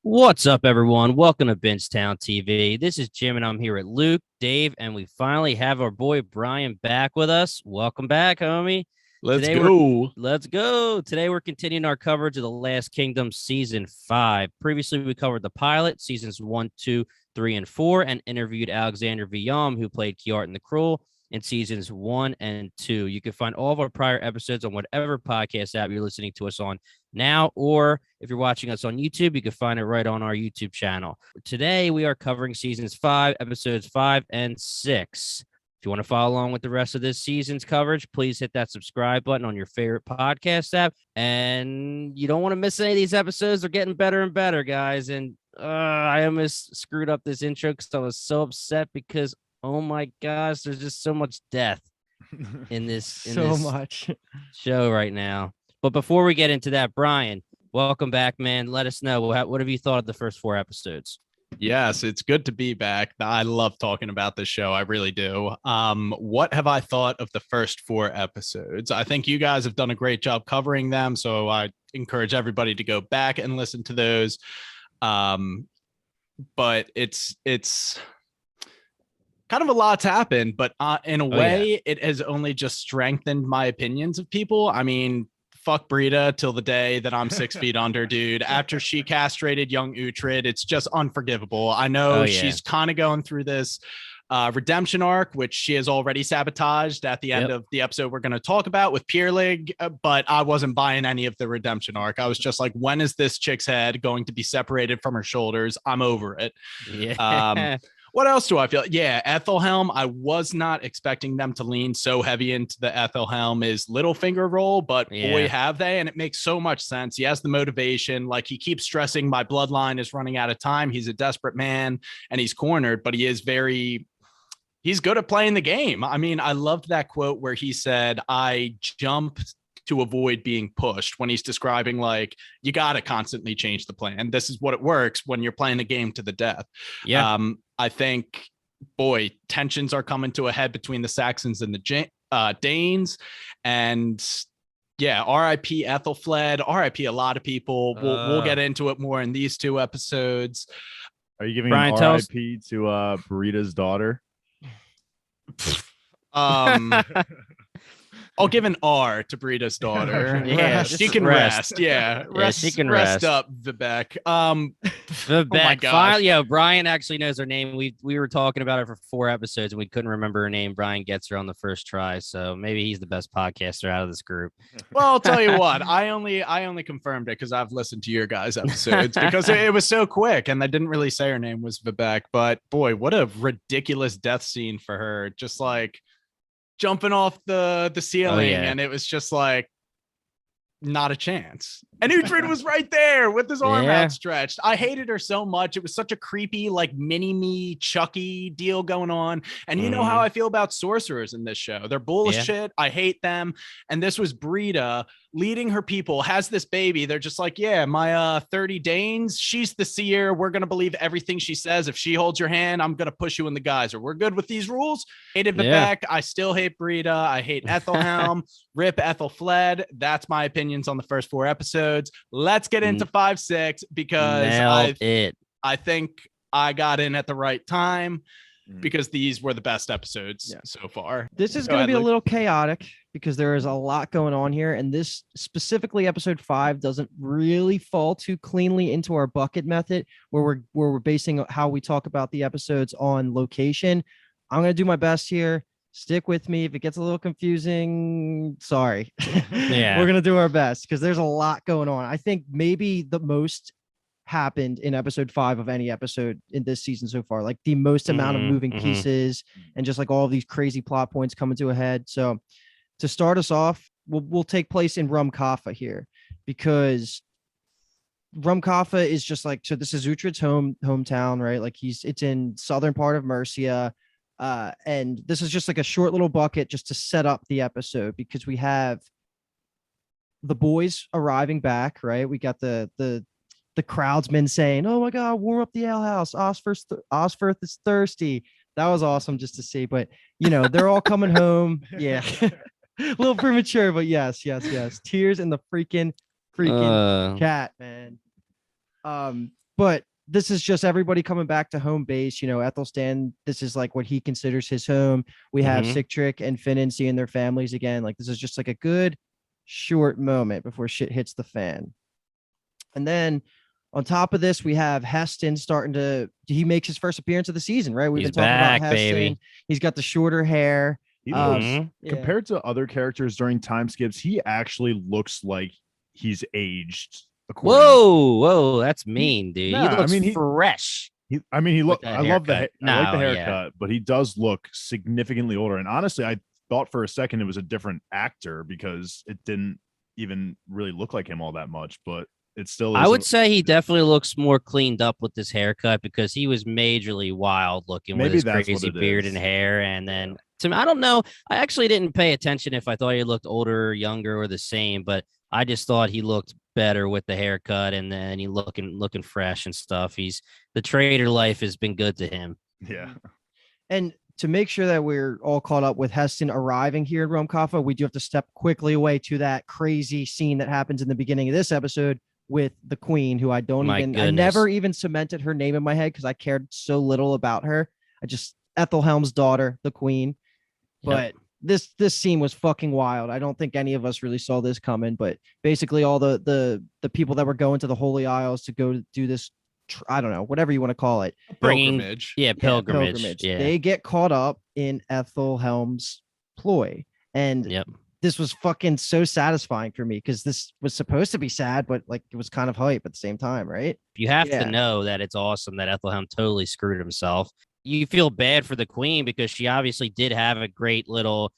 What's up, everyone? Welcome to Bingetown TV. This is Jim, and I'm here with Luke, Dave, and we finally have our boy Brian back with us. Welcome back, homie. Let's Today go. let's go. Today we're continuing our coverage of The Last Kingdom season 5. Previously, we covered the pilot, seasons 1, 2, 3, and 4, and interviewed Alexander Villaume, who played Kiart in The Cruel in seasons 1 and 2. You can find all of our prior episodes on whatever podcast app you're listening to us on now, or if you're watching us on YouTube, you can find it right on our YouTube channel. Today, we are covering seasons 5, episodes 5 and 6. If you want to follow along with the rest of this season's coverage, please hit that subscribe button on your favorite podcast app. And you don't want to miss any of these episodes. They're getting better and better, guys. And I almost screwed up this intro because I was so upset because, oh my gosh, there's just so much death in this, much show right now. But before we get into that, Brian, welcome back, man. Let us know. What have you thought of the first 4 episodes? Yes, it's good to be back. I love talking about this show. I really do. What have I thought of the first 4 episodes? I think you guys have done a great job covering them, so I encourage everybody to go back and listen to those. But it's kind of a lot's happened, but in a way, it has only just strengthened my opinions of people. I mean, fuck Brita till the day that I'm 6 feet under, dude. After she castrated young Uhtred, it's just unforgivable. I know she's kind of going through this redemption arc, which she has already sabotaged at the end of the episode we're going to talk about with Peerlig, but I wasn't buying any of the redemption arc. I was just like, when is this chick's head going to be separated from her shoulders? I'm over it. Yeah. What else do I feel? Yeah, Aethelhelm. I was not expecting them to lean so heavy into the Aethelhelm is Littlefinger role, but boy, have they. And it makes so much sense. He has the motivation. Like, he keeps stressing my bloodline is running out of time. He's a desperate man and he's cornered, but he's good at playing the game. I mean, I loved that quote where he said, I jumped to avoid being pushed, when he's describing, like, you got to constantly change the plan. This is what it works when you're playing the game to the death. Yeah. I think, boy, tensions are coming to a head between the Saxons and the Danes. And yeah, R.I.P. Aethelflaed, R.I.P. a lot of people. We'll get into it more in these 2 episodes. Are you giving an R.I.P. to Brita's daughter? I'll give an R to Brita's daughter. Yeah, she can rest. Yeah, she can rest up, Vivek. Vivek. Oh Brian actually knows her name. We were talking about her for 4 episodes and we couldn't remember her name. Brian gets her on the first try, so maybe he's the best podcaster out of this group. Well, I'll tell you what. I only confirmed it because I've listened to your guys' episodes because it was so quick and I didn't really say her name was Vivek. But boy, what a ridiculous death scene for her! Just like jumping off the ceiling, and it was just like, not a chance. And Uhtred was right there with his arm outstretched. I hated her so much. It was such a creepy, like, mini-me Chucky deal going on. And you know how I feel about sorcerers in this show. They're bullshit. I hate them. And this was Brita leading her people, has this baby. They're just like, yeah, my 30 Danes, she's the seer. We're going to believe everything she says. If she holds your hand, I'm going to push you in the geyser. We're good with these rules. Hated Vivek. I still hate Brita. I hate Aethelhelm. Rip Aethelflaed. That's my opinions on the first 4 episodes. Let's get into 5, 6 because I think I got in at the right time because these were the best episodes so far. This is going to be a little chaotic because there is a lot going on here. And this specifically episode 5 doesn't really fall too cleanly into our bucket method where we're basing how we talk about the episodes on location. I'm going to do my best here. Stick with me. If it gets a little confusing, sorry. We're going to do our best because there's a lot going on. I think maybe the most happened in episode 5 of any episode in this season so far, like the most amount of moving pieces and just like all of these crazy plot points coming to a head. So to start us off, we'll take place in Rumkaffa here because Rumkaffa is just like, so this is Uhtred's hometown, right? Like it's in southern part of Mercia. And this is just like a short little bucket just to set up the episode because we have the boys arriving back, right? We got the crowdsmen saying, "Oh my God, warm up the ale house. Osforth is thirsty." That was awesome just to see. But you know, they're all coming home. Yeah, a little premature, but yes. Tears in the freaking cat, man. But this is just everybody coming back to home base. Ethelstan, this is like what he considers his home. We have Mhm. Sigtric and Finnan seeing their families again. Like, this is just like a good short moment before shit hits the fan. And then on top of this, we have Heston he makes his first appearance of the season, right? We've He's been talking about back, Heston. baby. He's got the shorter hair. He looks Mhm. compared to other characters during time skips, he actually looks like he's aged. Whoa, that's mean, dude. Nah, he looks I mean, fresh. He with look. that I love the. haircut. I like the No, yeah. haircut, but he does look significantly older. And honestly, I thought for a second it was a different actor because it didn't even really look like him all that much. But it still is. I would say he definitely looks more cleaned up with this haircut because he was majorly wild looking with Maybe his that's crazy what it beard is. and hair. And then to me, I don't know. I actually didn't pay attention if I thought he looked older, or younger, or the same, but I just thought he looked better with the haircut and then he looking fresh and stuff. The trader life has been good to him. Yeah. And to make sure that we're all caught up with Heston arriving here in Romkafa, we do have to step quickly away to that crazy scene that happens in the beginning of this episode with the queen, who I never even cemented her name in my head because I cared so little about her. Aethelhelm's daughter, the queen. But this scene was fucking wild. I don't think any of us really saw this coming, but basically all the people that were going to the Holy Isles to go do this, I don't know, whatever you want to call it. Pilgrimage. Pilgrimage. Yeah. They get caught up in Aethelhelm's ploy. And this was fucking so satisfying for me because this was supposed to be sad, but like it was kind of hype at the same time, right? You have to know that it's awesome that Aethelhelm totally screwed himself. You feel bad for the queen because she obviously did have a great little,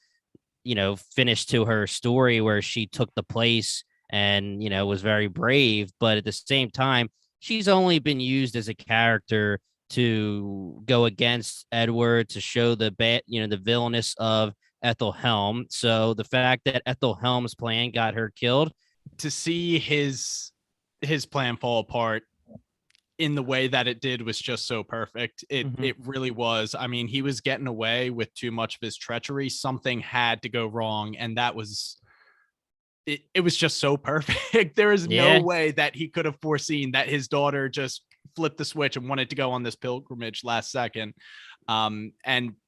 finish to her story where she took the place and, was very brave. But at the same time, she's only been used as a character to go against Edward, to show the bad, the villainous of Aethelhelm. So the fact that Aethelhelm's plan got her killed, to see his plan fall apart in the way that it did was just so perfect. It really was. I mean, he was getting away with too much of his treachery. Something had to go wrong, and that was it was just so perfect. There is no way that he could have foreseen that his daughter just flipped the switch and wanted to go on this pilgrimage last second. And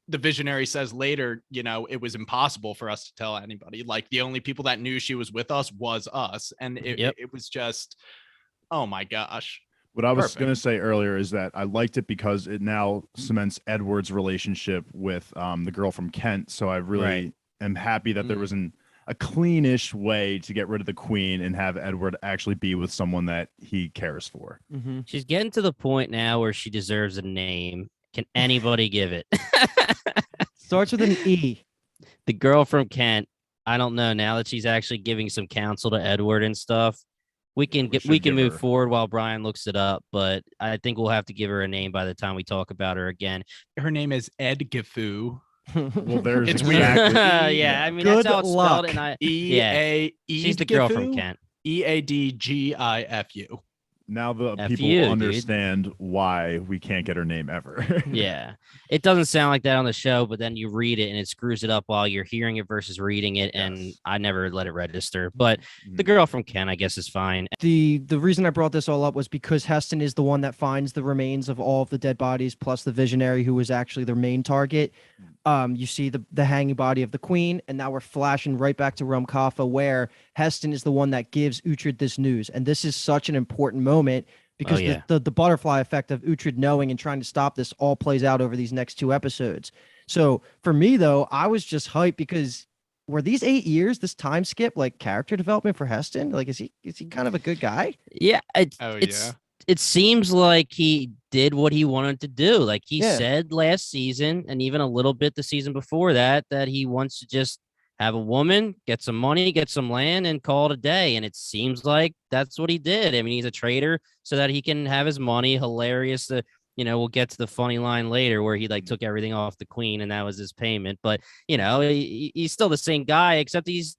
the visionary says later, it was impossible for us to tell anybody. Like, the only people that knew she was with us was us. And it was just, oh my gosh. What I was going to say earlier is that I liked it because it now cements Edward's relationship with the girl from Kent. So I really am happy that there was a cleanish way to get rid of the queen and have Edward actually be with someone that he cares for. She's getting to the point now where she deserves a name. Can anybody give it? Starts with an E. The girl from Kent. I don't know. Now that she's actually giving some counsel to Edward and stuff, we can move forward while Brian looks it up. But I think we'll have to give her a name by the time we talk about her again. Her name is Edgifu. Well, there's it's exactly. Yeah, I mean, Good that's how it's luck. spelled. And she's the girl from Kent. EADGIFU. Now the people dude. understand why we can't get her name ever. Yeah. It doesn't sound like that on the show, but then you read it and it screws it up while you're hearing it versus reading it. And I never let it register. But the girl from Kent, I guess, is fine. The reason I brought this all up was because Heston is the one that finds the remains of all of the dead bodies, plus the visionary, who was actually their main target. You see the hanging body of the queen, and now we're flashing right back to Rumkafa, where Heston is the one that gives Uhtred this news. And this is such an important moment because the butterfly effect of Uhtred knowing and trying to stop this all plays out over these next 2 episodes. So for me, though, I was just hyped because were these 8 years, this time skip, like character development for Heston? Like, is he kind of a good guy? Yeah. It seems like he did what he wanted to do. Like he said last season, and even a little bit the season before that he wants to just have a woman, get some money, get some land, and call it a day. And it seems like that's what he did. I mean, he's a trader so that he can have his money. Hilarious. We'll get to the funny line later where he took everything off the queen and that was his payment. But, he's still the same guy, except he's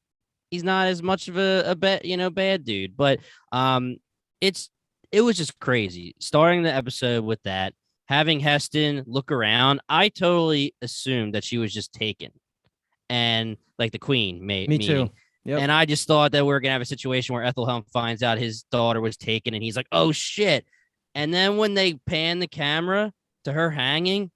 not as much of a bad dude. But it was just crazy starting the episode with that, having Heston look around. I totally assumed that she was just taken, and like the queen, me too. Yep. And I just thought that we were gonna have a situation where Aethelhelm finds out his daughter was taken, and he's like, "Oh shit!" And then when they pan the camera to her hanging,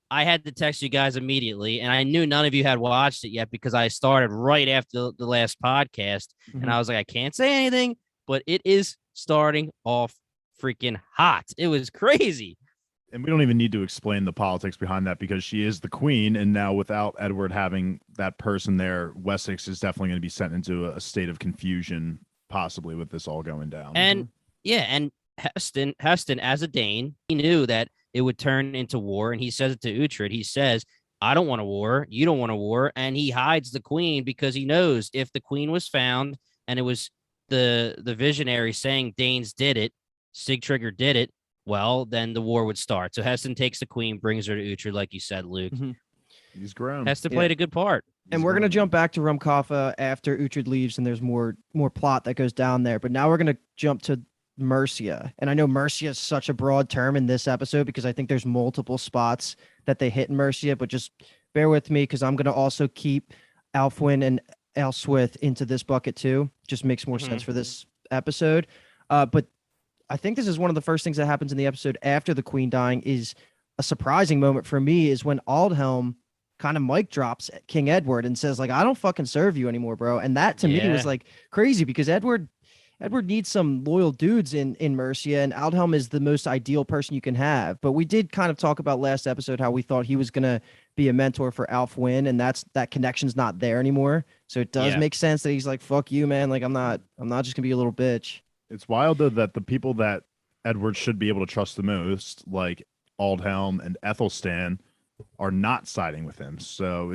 I had to text you guys immediately, and I knew none of you had watched it yet because I started right after the last podcast, and I was like, I can't say anything, but it is starting off freaking hot. It was crazy. And we don't even need to explain the politics behind that because she is the queen, and now without Edward having that person there, Wessex is definitely going to be sent into a state of confusion, possibly with this all going down. And yeah, and Heston as a Dane, he knew that it would turn into war, and he says it to Uhtred. He says, I don't want a war. You don't want a war. And he hides the queen because he knows if the queen was found and it was the visionary saying Danes did it, Sigtrygr did it, well, then the war would start. So Heston takes the queen, brings her to Uhtred, like you said, Luke. He's grown. Heston played a good part. And we're going to jump back to Rumkaffa after Uhtred leaves, and there's more plot that goes down there. But now we're going to jump to Mercia. And I know Mercia is such a broad term in this episode because I think there's multiple spots that they hit in Mercia, but just bear with me because I'm going to also keep Alfwin and Elswith into this bucket too. Just makes more sense for this episode. But I think this is one of the first things that happens in the episode after the queen dying. Is a surprising moment for me is when Aethelhelm kind of mic drops at King Edward and says, like, I don't fucking serve you anymore, bro. And that to me was like crazy because Edward needs some loyal dudes in Mercia, and Aethelhelm is the most ideal person you can have. But we did kind of talk about last episode how we thought he was gonna be a mentor for Alfwin, and that connection's not there anymore. So it does make sense that he's like, fuck you, man. Like I'm not just gonna be a little bitch. It's wild though that the people that Edward should be able to trust the most, like Aethelhelm and Ethelstan, are not siding with him. So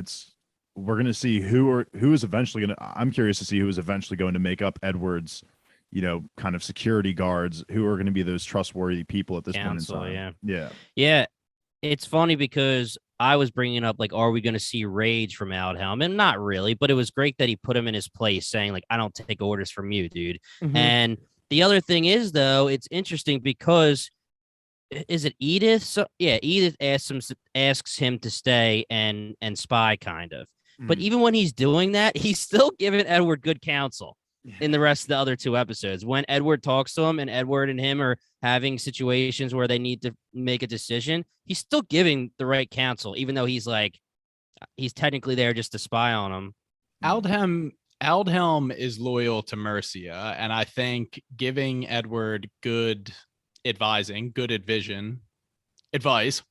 we're gonna see who is eventually gonna. I'm curious to see who is eventually going to make up Edward's, kind of security guards, who are going to be those trustworthy people at this point in time. Yeah. It's funny because I was bringing up, like, are we going to see rage from Aethelhelm? And not really, but it was great that he put him in his place saying, like, I don't take orders from you, dude. And the other thing is, though, it's interesting because is it Edith? So yeah, Edith asks him to stay and spy kind of. But even when he's doing that, he's still giving Edward good counsel in the rest of the other two episodes. When Edward talks to him and Edward and him are having situations where they need to make a decision, he's still giving the right counsel, even though he's technically there just to spy on him. Aethelhelm is loyal to Mercia, and I think giving Edward good advice,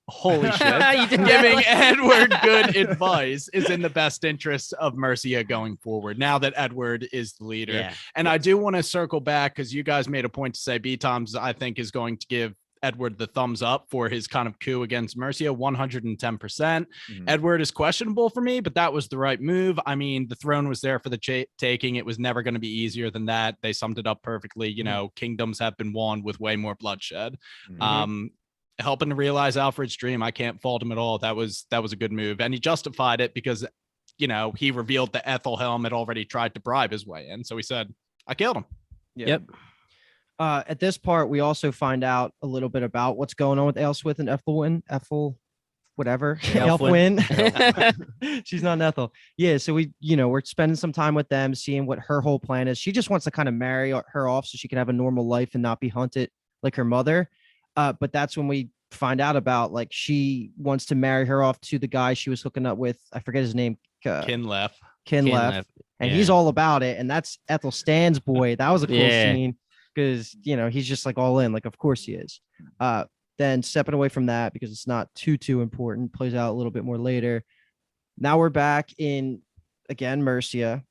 holy shit, giving Edward good advice is in the best interest of Mercia going forward now that Edward is the leader. And I do want to circle back because you guys made a point to say B-Toms, I think, is going to give Edward the thumbs up for his kind of coup against Mercia, 110%. Edward is questionable for me, but that was the right move. I mean, the throne was there for the taking. It was never going to be easier than that. They summed it up perfectly. Kingdoms have been won with way more bloodshed. Helping to realize Alfred's dream, I can't fault him at all. That was a good move, and he justified it because he revealed that Aethelhelm had already tried to bribe his way in, so he said, I killed him. Yep. At this part, we also find out a little bit about what's going on with Elswith and Ethelwyn. Elfwyn. She's not an Ethel. Yeah, so we're spending some time with them, seeing what her whole plan is. She just wants to kind of marry her off so she can have a normal life and not be hunted like her mother. But that's when we find out about, like, she wants to marry her off to the guy she was hooking up with. I forget his name. Kinlef. And he's all about it. And that's Ethelstan's boy. That was a cool scene because, he's just like all in. Like, of course he is. Then stepping away from that because it's not too important. Plays out a little bit more later. Now we're back in, again, Mercia.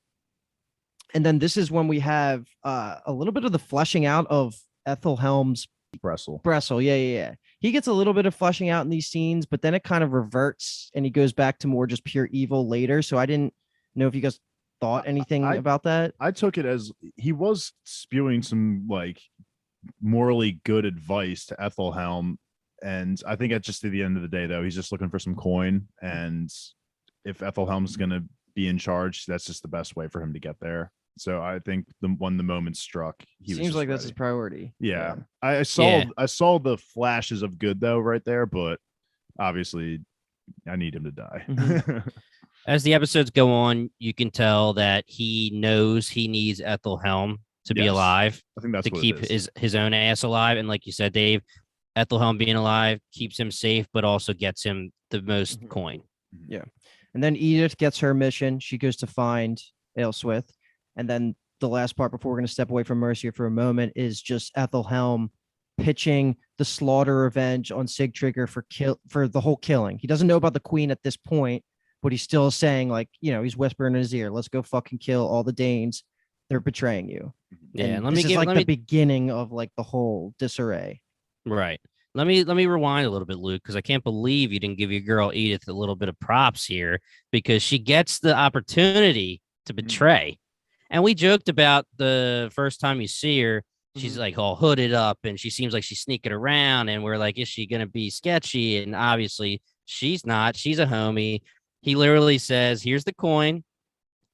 And then this is when we have a little bit of the fleshing out of Aethelhelm's Bressel. Yeah. He gets a little bit of fleshing out in these scenes, but then it kind of reverts and he goes back to more just pure evil later. So I didn't know if you guys thought anything about that. I took it as he was spewing some, like, morally good advice to Aethelhelm. And I think at the end of the day, though, he's just looking for some coin. And if Aethelhelm's going to be in charge, that's just the best way for him to get there. So I think when the moment struck, he seems like ready. That's his priority. Yeah. I saw the flashes of good though right there, but obviously I need him to die. As the episodes go on, you can tell that he knows he needs Aethelhelm to be Yes. alive, I think that's to what keep it is. his own ass alive. And like you said, Dave, Aethelhelm being alive keeps him safe, but also gets him the most Mhm. coin. Yeah. And then Edith gets her mission. She goes to find Aelswith. And then the last part before we're going to step away from Mercia for a moment is just Aethelhelm pitching the slaughter revenge on Sigtrigger for the whole killing. He doesn't know about the queen at this point, but he's still saying, like, he's whispering in his ear, let's go fucking kill all the Danes. They're betraying you. Yeah, And and let me this is give like let the me beginning of like the whole disarray. right. Let me rewind a little bit, Luke, because I can't believe you didn't give your girl Edith a little bit of props here, because she gets the opportunity to betray. And we joked about the first time you see her, she's like all hooded up and she seems like she's sneaking around, and we're like, is she gonna be sketchy? And obviously she's not. She's a homie. He literally says, here's the coin.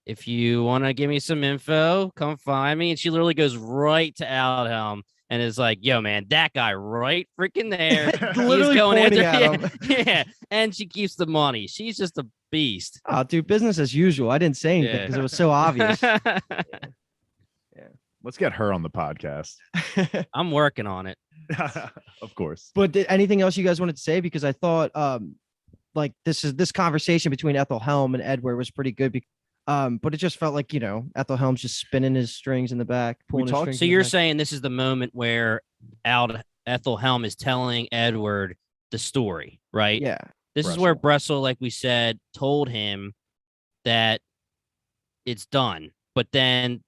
If you want to give me some info, come find me. And she literally goes right to Aethelhelm and is like, yo, man, that guy right freaking there. Literally He's going pointing after at him. Yeah. And she keeps the money. She's just a beast. Oh, dude, business as usual. I didn't say anything because it was so obvious. Let's get her on the podcast. I'm working on it. Of course. But anything else you guys wanted to say? Because I thought like this conversation between Aethelhelm and Edward was pretty good. But it just felt like, Aethelhelm's just spinning his strings in the back. Pulling his strings So in the you're back. saying this is the moment where Aethelhelm is telling Edward the story, right? Yeah. This is where Bressel, like we said, told him that it's done. But then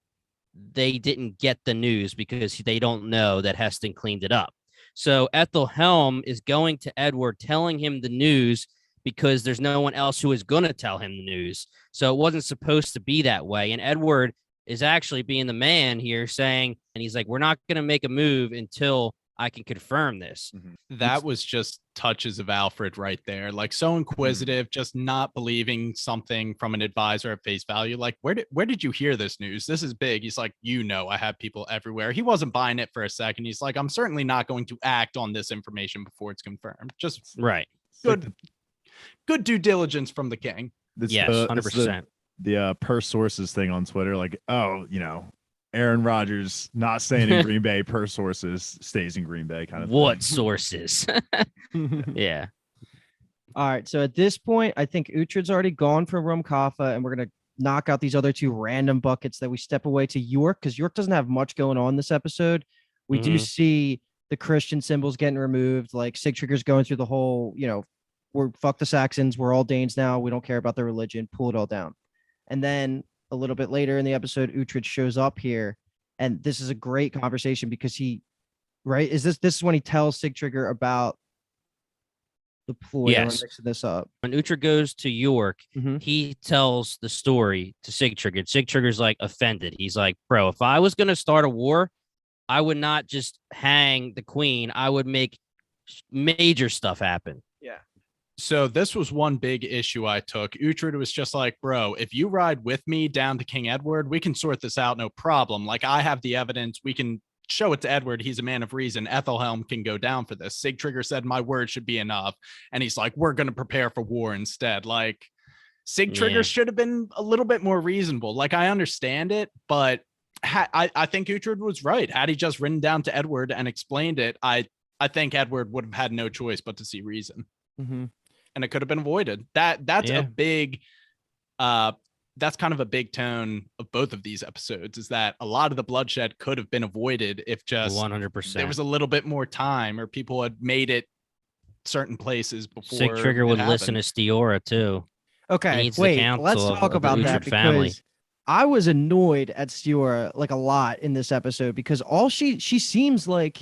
they didn't get the news because they don't know that Heston cleaned it up. So Aethelhelm is going to Edward, telling him the news because there's no one else who is going to tell him the news. So it wasn't supposed to be that way. And Edward is actually being the man here saying, and he's like, we're not going to make a move until I can confirm this. That was just touches of Alfred right there. Like, so inquisitive, just not believing something from an advisor at face value. Like, where did you hear this news? This is big. He's like, I have people everywhere. He wasn't buying it for a second. He's like, I'm certainly not going to act on this information before it's confirmed. Just right. Good due diligence from the king. Yes, 100%. The per sources thing on Twitter, like, Aaron Rodgers not staying in Green Bay, per sources stays in Green Bay, kind of what thing. Sources? Yeah. All right. So at this point, I think Uhtred's already gone from Rumkaffa, and we're going to knock out these other two random buckets that we step away to York, because York doesn't have much going on this episode. We do see the Christian symbols getting removed, like Sigtrigger's going through the whole, we're fuck the Saxons, we're all Danes now, we don't care about their religion, pull it all down. And then a little bit later in the episode, Uhtred shows up here, and this is a great conversation because this is when he tells Sigtrigger about the ploy. Yes. I'm mixing this up. When Uhtred goes to York, Mhm. he tells the story to Sigtrigger. Sigtrigger's like offended. He's like, bro, if I was going to start a war, I would not just hang the queen. I would make major stuff happen. Yeah. So this was one big issue I took. Uhtred was just like, bro, if you ride with me down to King Edward, we can sort this out, no problem. Like, I have the evidence. We can show it to Edward. He's a man of reason. Aethelhelm can go down for this. Sigtrigger said my word should be enough. And he's like, we're going to prepare for war instead. Like, Sigtrigger should have been a little bit more reasonable. Like, I understand it, but I think Uhtred was right. Had he just ridden down to Edward and explained it, I think Edward would have had no choice but to see reason. Mm-hmm. And it could have been avoided. That's a big that's kind of a big tone of both of these episodes, is that a lot of the bloodshed could have been avoided if just 100%. there was a little bit more time, or people had made it certain places before. Sigtrigger would listen to Stiorra too. Okay, wait, let's talk about that, because I was annoyed at Stiorra like a lot in this episode, because all she seems like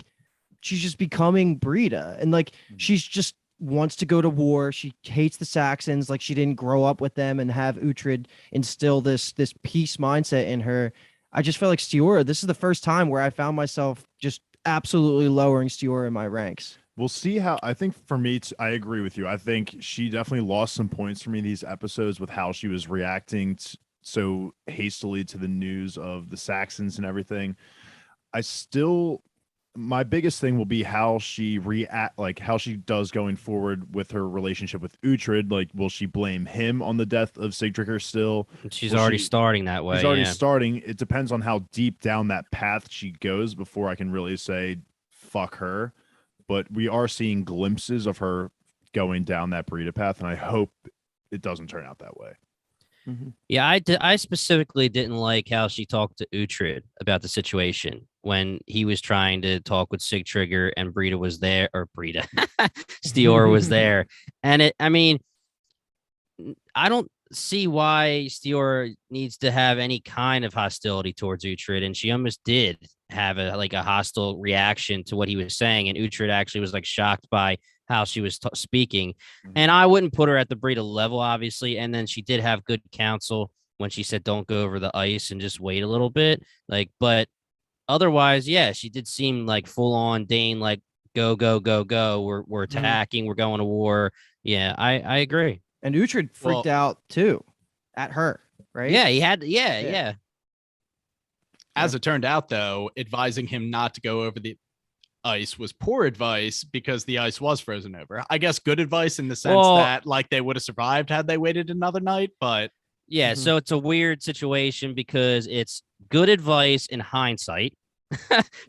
she's just becoming Brita, and like she's just wants to go to war. She hates the Saxons. Like, she didn't grow up with them and have Uhtred instill this peace mindset in her. I just felt like Stiorra, this is the first time where I found myself just absolutely lowering Stiorra in my ranks. We'll see how. I think for me, I agree with you. I think she definitely lost some points for me these episodes with how she was reacting so hastily to the news of the Saxons and everything. I still my biggest thing will be how she like how she does going forward with her relationship with Uhtred. Like, will she blame him on the death of Sigtryggr still? She's Will already she- starting that way. She's already Yeah. starting. It depends on how deep down that path she goes before I can really say fuck her. But we are seeing glimpses of her going down that Brita path, and I hope it doesn't turn out that way. Yeah, I specifically didn't like how she talked to Uhtred about the situation when he was trying to talk with Sigtryggr and Brita was there, or Brita, Stiorra was there. And I mean, I don't see why Stiorra needs to have any kind of hostility towards Uhtred, and she almost did have a hostile reaction to what he was saying, and Uhtred actually was like shocked by how she was speaking. And I wouldn't put her at the Brita level, obviously. And then she did have good counsel when she said, don't go over the ice and just wait a little bit. Like, but otherwise, yeah, she did seem like full on Dane, like, go, go, go, go. We're attacking. We're going to war. Yeah, I agree. And Uhtred freaked out too at her, right? Yeah, he had, yeah. As it turned out, though, advising him not to go over the ice was poor advice because the ice was frozen over. I guess good advice in the sense that like they would have survived had they waited another night, but yeah, so it's a weird situation because it's good advice in hindsight.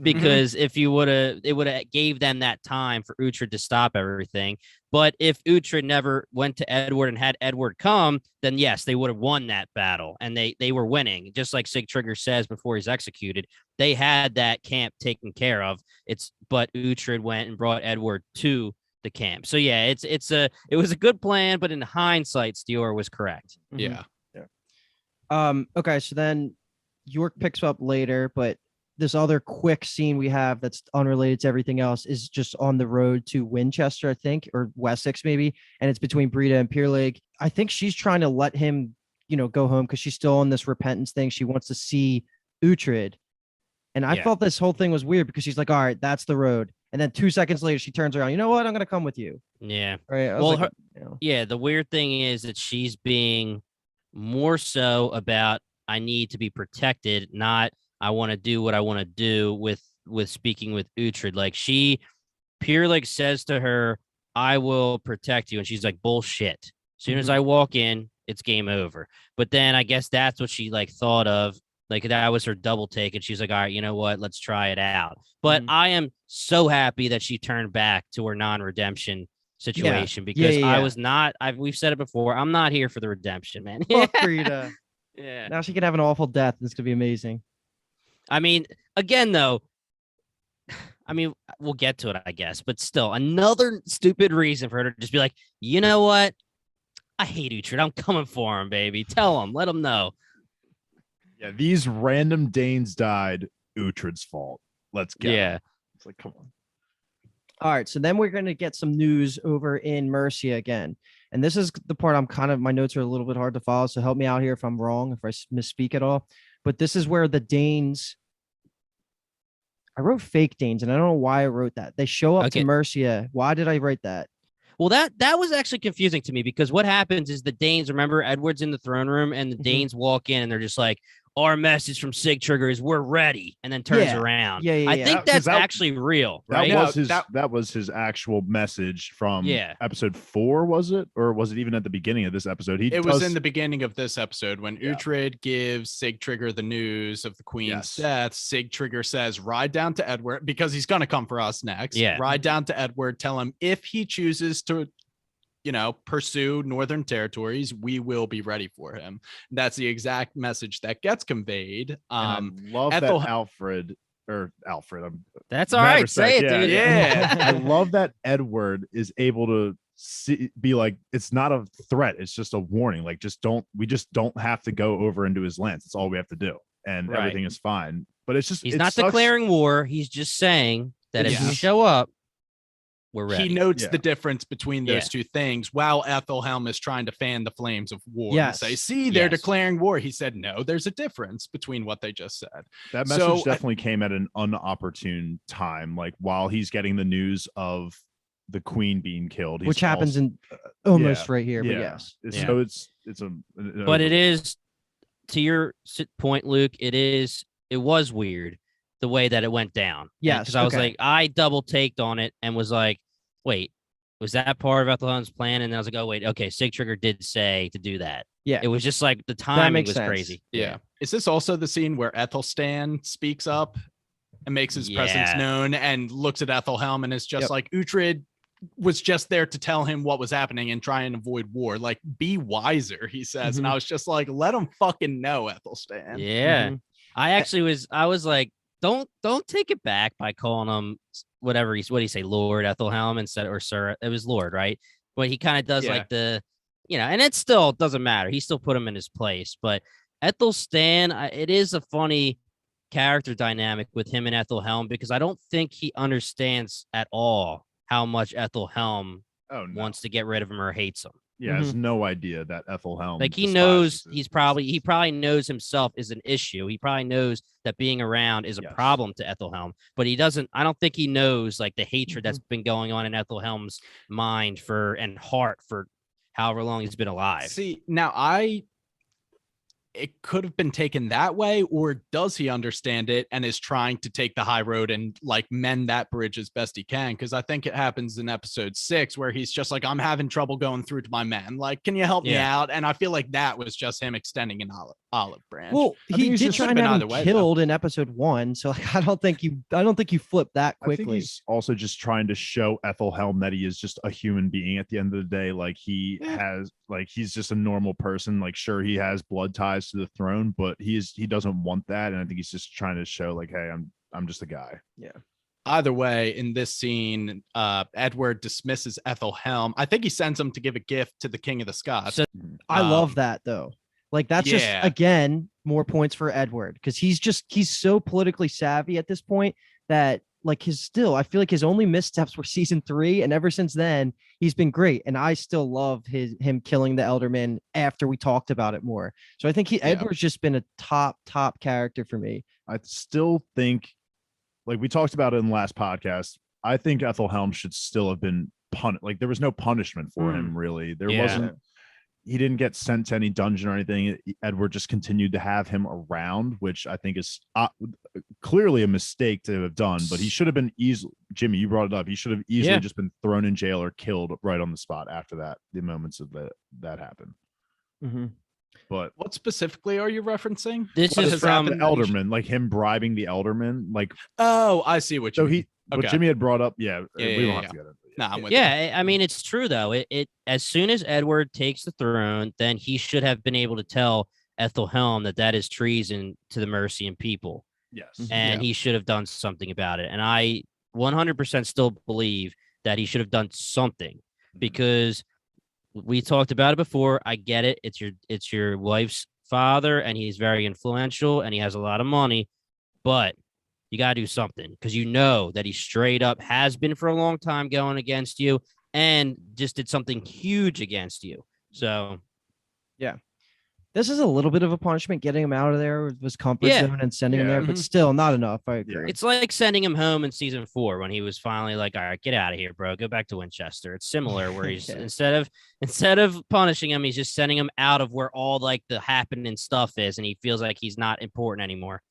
Because if you it would have gave them that time for Uhtred to stop everything. But if Uhtred never went to Edward and had Edward come, then yes, they would have won that battle and they were winning. Just like Sigtryggr says before he's executed, they had that camp taken care of. But Uhtred went and brought Edward to the camp. So yeah, it was a good plan, but in hindsight, Stiorra was correct. yeah. Okay, so then York picks up later, but this other quick scene we have that's unrelated to everything else is just on the road to Winchester, I think, or Wessex maybe, and it's between Brita and Peerlig. I think she's trying to let him, go home because she's still on this repentance thing. She wants to see Uhtred. And I thought this whole thing was weird because she's like, all right, that's the road. And then 2 seconds later, she turns around. You know what? I'm going to come with you. Yeah. Right. Well, yeah, the weird thing is that she's being more so about I need to be protected, not I want to do what I want to do with speaking with Uhtred. Like Peerlig says to her, I will protect you. And she's like, bullshit. As soon as I walk in, it's game over. But then I guess that's what she like thought of. Like that was her double take. And she's like, all right, you know what? Let's try it out. But I am so happy that she turned back to her non-redemption situation because I was not, we've said it before. I'm not here for the redemption, man. Fuck Brita. Yeah. Now she can have an awful death. This could be amazing. I mean, again, though, we'll get to it, I guess, but still, another stupid reason for her to just be like, you know what? I hate Uhtred. I'm coming for him, baby. Tell him. Let him know. Yeah, these random Danes died. Uhtred's fault. Let's go. Yeah. It's like, come on. All right, so then we're going to get some news over in Mercia again. And this is the part my notes are a little bit hard to follow, so help me out here if I'm wrong, if I misspeak at all. But this is where the Danes, I wrote fake Danes, and I don't know why I wrote that. They show up to Mercia. Why did I write that? Well, that was actually confusing to me because what happens is the Danes, remember, Edward's in the throne room, and the Danes walk in, and they're just like, our message from Sigtryggr is we're ready, and then turns around. I think that's actually real, right? That was his actual message from episode 4, was it? Or was it even at the beginning of this episode? It was in the beginning of this episode when Uhtred gives Sigtryggr the news of the queen's death. Sigtryggr says, ride down to Edward, because he's going to come for us next. Ride down to Edward, tell him if he chooses to pursue northern territories, we will be ready for him. That's the exact message that gets conveyed. I love that Alfred. That's all right. Say it, dude. Yeah. I love that Edward is able to be like, it's not a threat. It's just a warning. Like, we just don't have to go over into his lands. That's all we have to do. And everything is fine. But it's just, he's not declaring war. He's just saying that if you show up, we're ready. He notes the difference between those two things while Aethelhelm is trying to fan the flames of war. Yes. And say, see, they're declaring war. He said, no, there's a difference between what they just said. That message definitely came at an unopportune time, like while he's getting the news of the queen being killed, which happens in almost right here. But yes. So it's but it is, to your point, Luke, it was weird the way that it went down. Yes, because I was okay. like, I double taked on it and was like, wait, was that part of Aethelhelm's plan? And then I was like, oh wait, okay, Sig Trigger did say to do that. Yeah. It was just like the timing makes was sense. crazy. Yeah. Is this also the scene where Ethelstan speaks up and makes his presence known and looks at Aethelhelm and is just like, Uhtred was just there to tell him what was happening and try and avoid war. Like, be wiser, he says. And I was just like, let him fucking know, Ethelstan. Yeah. I was like, don't take it back by calling him whatever what do you say, Lord Aethelhelm instead, or Sir, it was Lord, right? But he kind of does like the, and it still doesn't matter. He still put him in his place. But Ethelstan, it is a funny character dynamic with him and Aethelhelm, because I don't think he understands at all how much Aethelhelm wants to get rid of him or hates him. Yeah, has no idea that Aethelhelm, like, he knows he probably knows himself is an issue. He probably knows that being around is a problem to Aethelhelm, but he doesn't. I don't think he knows like the hatred that's been going on in Aethelhelm's mind and heart for however long he's been alive. See, now it could have been taken that way, or does he understand it and is trying to take the high road and like mend that bridge as best he can? Because I think it happens in episode 6 where he's just like, I'm having trouble going through to my men. Like, can you help me out? And I feel like that was just him extending an olive branch. Well, he did try and have him killed in episode 1, so like I don't think you flip that quickly. I think he's also just trying to show Aethelhelm that he is just a human being at the end of the day. Like, he has, like, he's just a normal person. Like, sure, he has blood ties to the throne, but he doesn't want that, and I think he's just trying to show like, hey, I'm just a guy. Yeah. Either way, in this scene, Edward dismisses Aethelhelm. I think he sends him to give a gift to the King of the Scots. I love that though. Like, that's just, again, more points for Edward, because he's so politically savvy at this point that like I feel like his only missteps were season 3, and ever since then he's been great. And I still love him killing the Elderman after we talked about it more. So I think Edward's just been a top character for me. I still think, like we talked about it in the last podcast, I think Aethelhelm should still have been punished. Like, there was no punishment for him, really. There wasn't. He didn't get sent to any dungeon or anything. Edward just continued to have him around, which I think is clearly a mistake to have done. But he should have been easily. Jimmy, you brought it up. He should have easily just been thrown in jail or killed right on the spot after that. The moments of that happened. Mm-hmm. But what specifically are you referencing? This is from the Elderman, like him bribing the Elderman. Like, oh, I see what you mean. What Jimmy had brought up. We don't have to get it. No, I'm with I mean, it's true though. It as soon as Edward takes the throne, then he should have been able to tell Aethelhelm that is treason to the Mercian people. Yes. And he should have done something about it. And I 100% still believe that he should have done something, because we talked about it before. I get it. It's your wife's father, and he's very influential, and he has a lot of money, but you got to do something, because you know that he straight up has been for a long time going against you and just did something huge against you. So, yeah, this is a little bit of a punishment, getting him out of there with his comfort zone and sending him there, but still not enough. I agree. It's like sending him home in season 4 when he was finally like, all right, get out of here, bro. Go back to Winchester. It's similar, where he's instead of punishing him, he's just sending him out of where all like the happening stuff is, and he feels like he's not important anymore.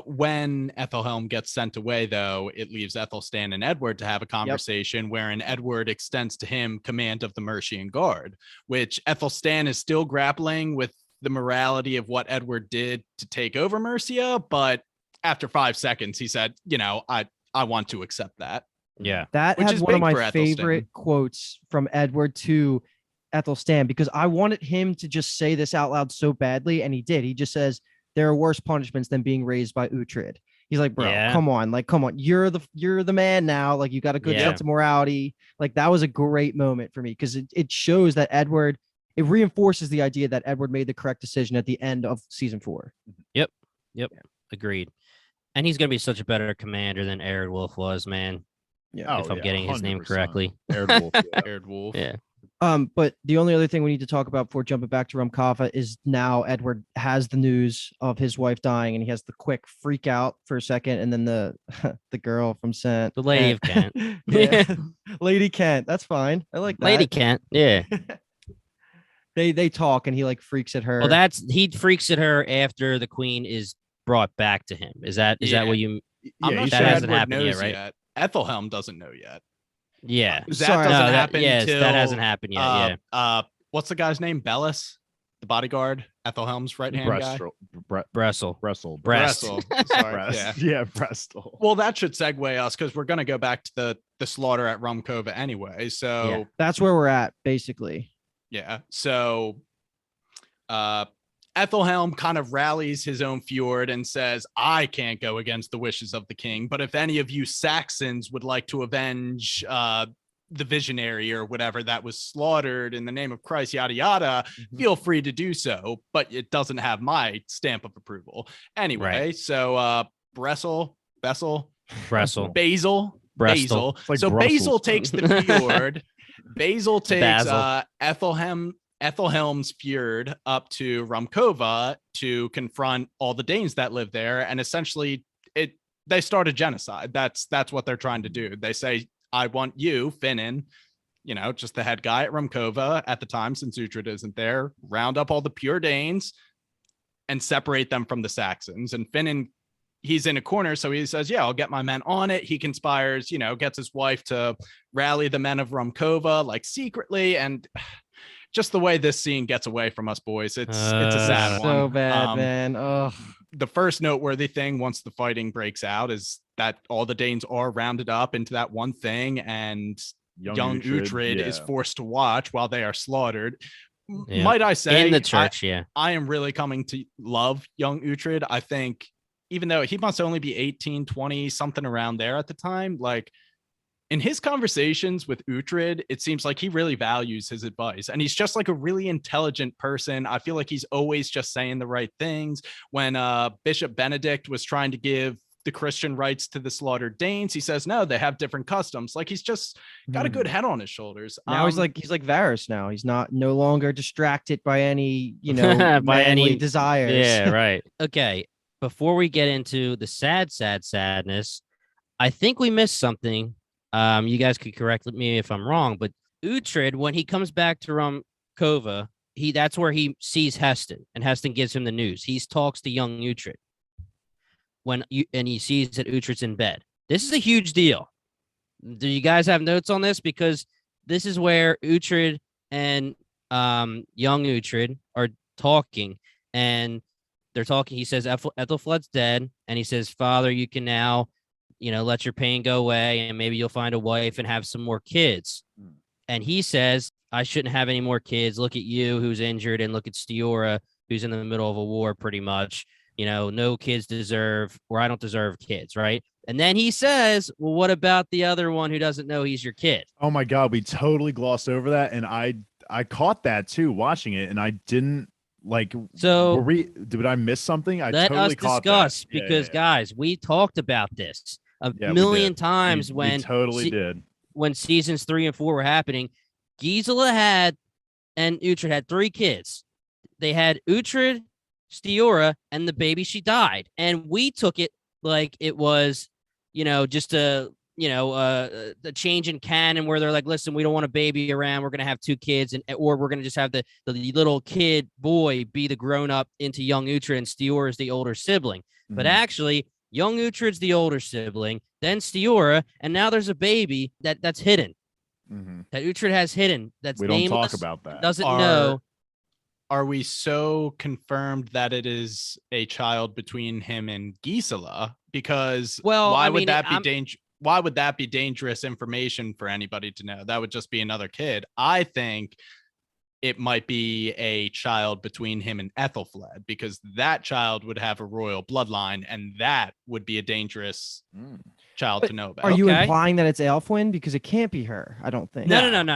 When Aethelhelm gets sent away, though, it leaves Ethelstan and Edward to have a conversation wherein Edward extends to him command of the Mercian Guard, which Ethelstan is still grappling with the morality of what Edward did to take over Mercia. But after 5 seconds, he said, I want to accept that. Yeah. That Which has is one of big for my Ethelstan. favorite quotes from Edward to Ethelstan, because I wanted him to just say this out loud so badly. And he did. He just says, there are worse punishments than being raised by Uhtred. He's like, bro, come on. You're the man now. Like, you got a good sense of morality. Like, that was a great moment for me, because it shows that Edward, it reinforces the idea that Edward made the correct decision at the end of season 4. Yep. Agreed. And he's going to be such a better commander than Eardwulf was, man. Yeah. If I'm getting his name 100%. correctly. Eardwulf. Eardwulf. Yeah. But the only other thing we need to talk about before jumping back to Rumkava is now Edward has the news of his wife dying, and he has the quick freak out for a second, and then the girl from Scent, The Lady of Kent. Lady Kent. That's fine. I like that. Lady Kent. Yeah. They talk, and he like freaks at her. Well, he freaks at her after the queen is brought back to him. Is that what you? I'm Yeah, not that sure hasn't Edward happened yet, knows right? yet. Aethelhelm doesn't know yet. Yeah. That Sorry. doesn't No, happen until that hasn't happened yet. Yeah. What's the guy's name? Bellis, the bodyguard, Aethelhelm's right hand guy. Brestle. Brestle. Breast. Brestle. Sorry. Breast. Yeah. Yeah, Brestle. Well, that should segue us because we're gonna go back to the slaughter at Rumkova anyway. So Yeah. That's where we're at, basically. yeah. So Aethelhelm kind of rallies his own fjord and says, I can't go against the wishes of the king, but if any of you Saxons would like to avenge the visionary or whatever that was slaughtered in the name of Christ, yada yada, feel free to do so, but it doesn't have my stamp of approval. Anyway, so Brestle, Brestle. Basil. Brestle. like So Brussels. Basil takes the fjord. Basil takes Basil. Aethelhelm's fjord up to Rumkova to confront all the Danes that live there, and essentially they start a genocide. That's what they're trying to do. They say, I want you, Finnan, just the head guy at Rumkova at the time, since Uhtred isn't there, round up all the pure Danes and separate them from the Saxons. And Finnan, he's in a corner, so he says, yeah, I'll get my men on it. He conspires, gets his wife to rally the men of Rumkova, like secretly, and just the way this scene gets away from us, boys. It's a sad one. So bad, man. Ugh. The first noteworthy thing once the fighting breaks out is that all the Danes are rounded up into that one thing, and young Uhtred is forced to watch while they are slaughtered. Yeah. Might I say, in the church, I am really coming to love young Uhtred. I think even though he must only be 18, 20, something around there at the time, like in his conversations with Uhtred, it seems like he really values his advice, and he's just like a really intelligent person. I feel like he's always just saying the right things. When Bishop Benedict was trying to give the Christian rights to the slaughtered Danes, he says, no, they have different customs. Like, he's just got a good head on his shoulders. Now he's like Varys now. He's no longer distracted by any, By manly any- desires. Yeah, right. Okay. Before we get into the sadness, I think we missed something. You guys could correct me if I'm wrong, but Uhtred, when he comes back to Rumkova, that's where he sees Heston, and Heston gives him the news. He talks to young Uhtred and he sees that Uhtred's in bed. This is a huge deal. Do you guys have notes on this? Because this is where Uhtred and young Uhtred are talking, and they're talking. He says Aethelflaed's dead, and he says, Father, you can now let your pain go away, and maybe you'll find a wife and have some more kids. And he says, I shouldn't have any more kids. Look at you, who's injured, and look at Stiorra, who's in the middle of a war, pretty much. No kids I don't deserve kids, right? And then he says, well, what about the other one who doesn't know he's your kid? Oh my God, we totally glossed over that, and I caught that too watching it, and I didn't like. So did I miss something? I let totally us caught discuss that. because guys, we talked about this a Yeah, we million did. times We when totally did. when seasons 3 and 4 were happening. Gisela and Uhtred had 3 kids. They had Uhtred, Stiorra, and the baby she died, and we took it like it was, just a change in canon where they're like, listen, we don't want a baby around. We're gonna have 2 kids, or we're gonna just have the little kid boy be the grown up into young Uhtred, and Stiorra is the older sibling. But actually, young Uhtred's the older sibling, then Stiorra, and now there's a baby that's hidden. That Uhtred has hidden. That's We don't nameless, talk about that. doesn't know. Are we so confirmed that it is a child between him and Gisela? Because why would that be dangerous information for anybody to know? That would just be another kid. I think it might be a child between him and Aethelflaed, because that child would have a royal bloodline, and that would be a dangerous child to know about. Are you implying that it's Aelfwine? Because it can't be her. I don't think. No. I'm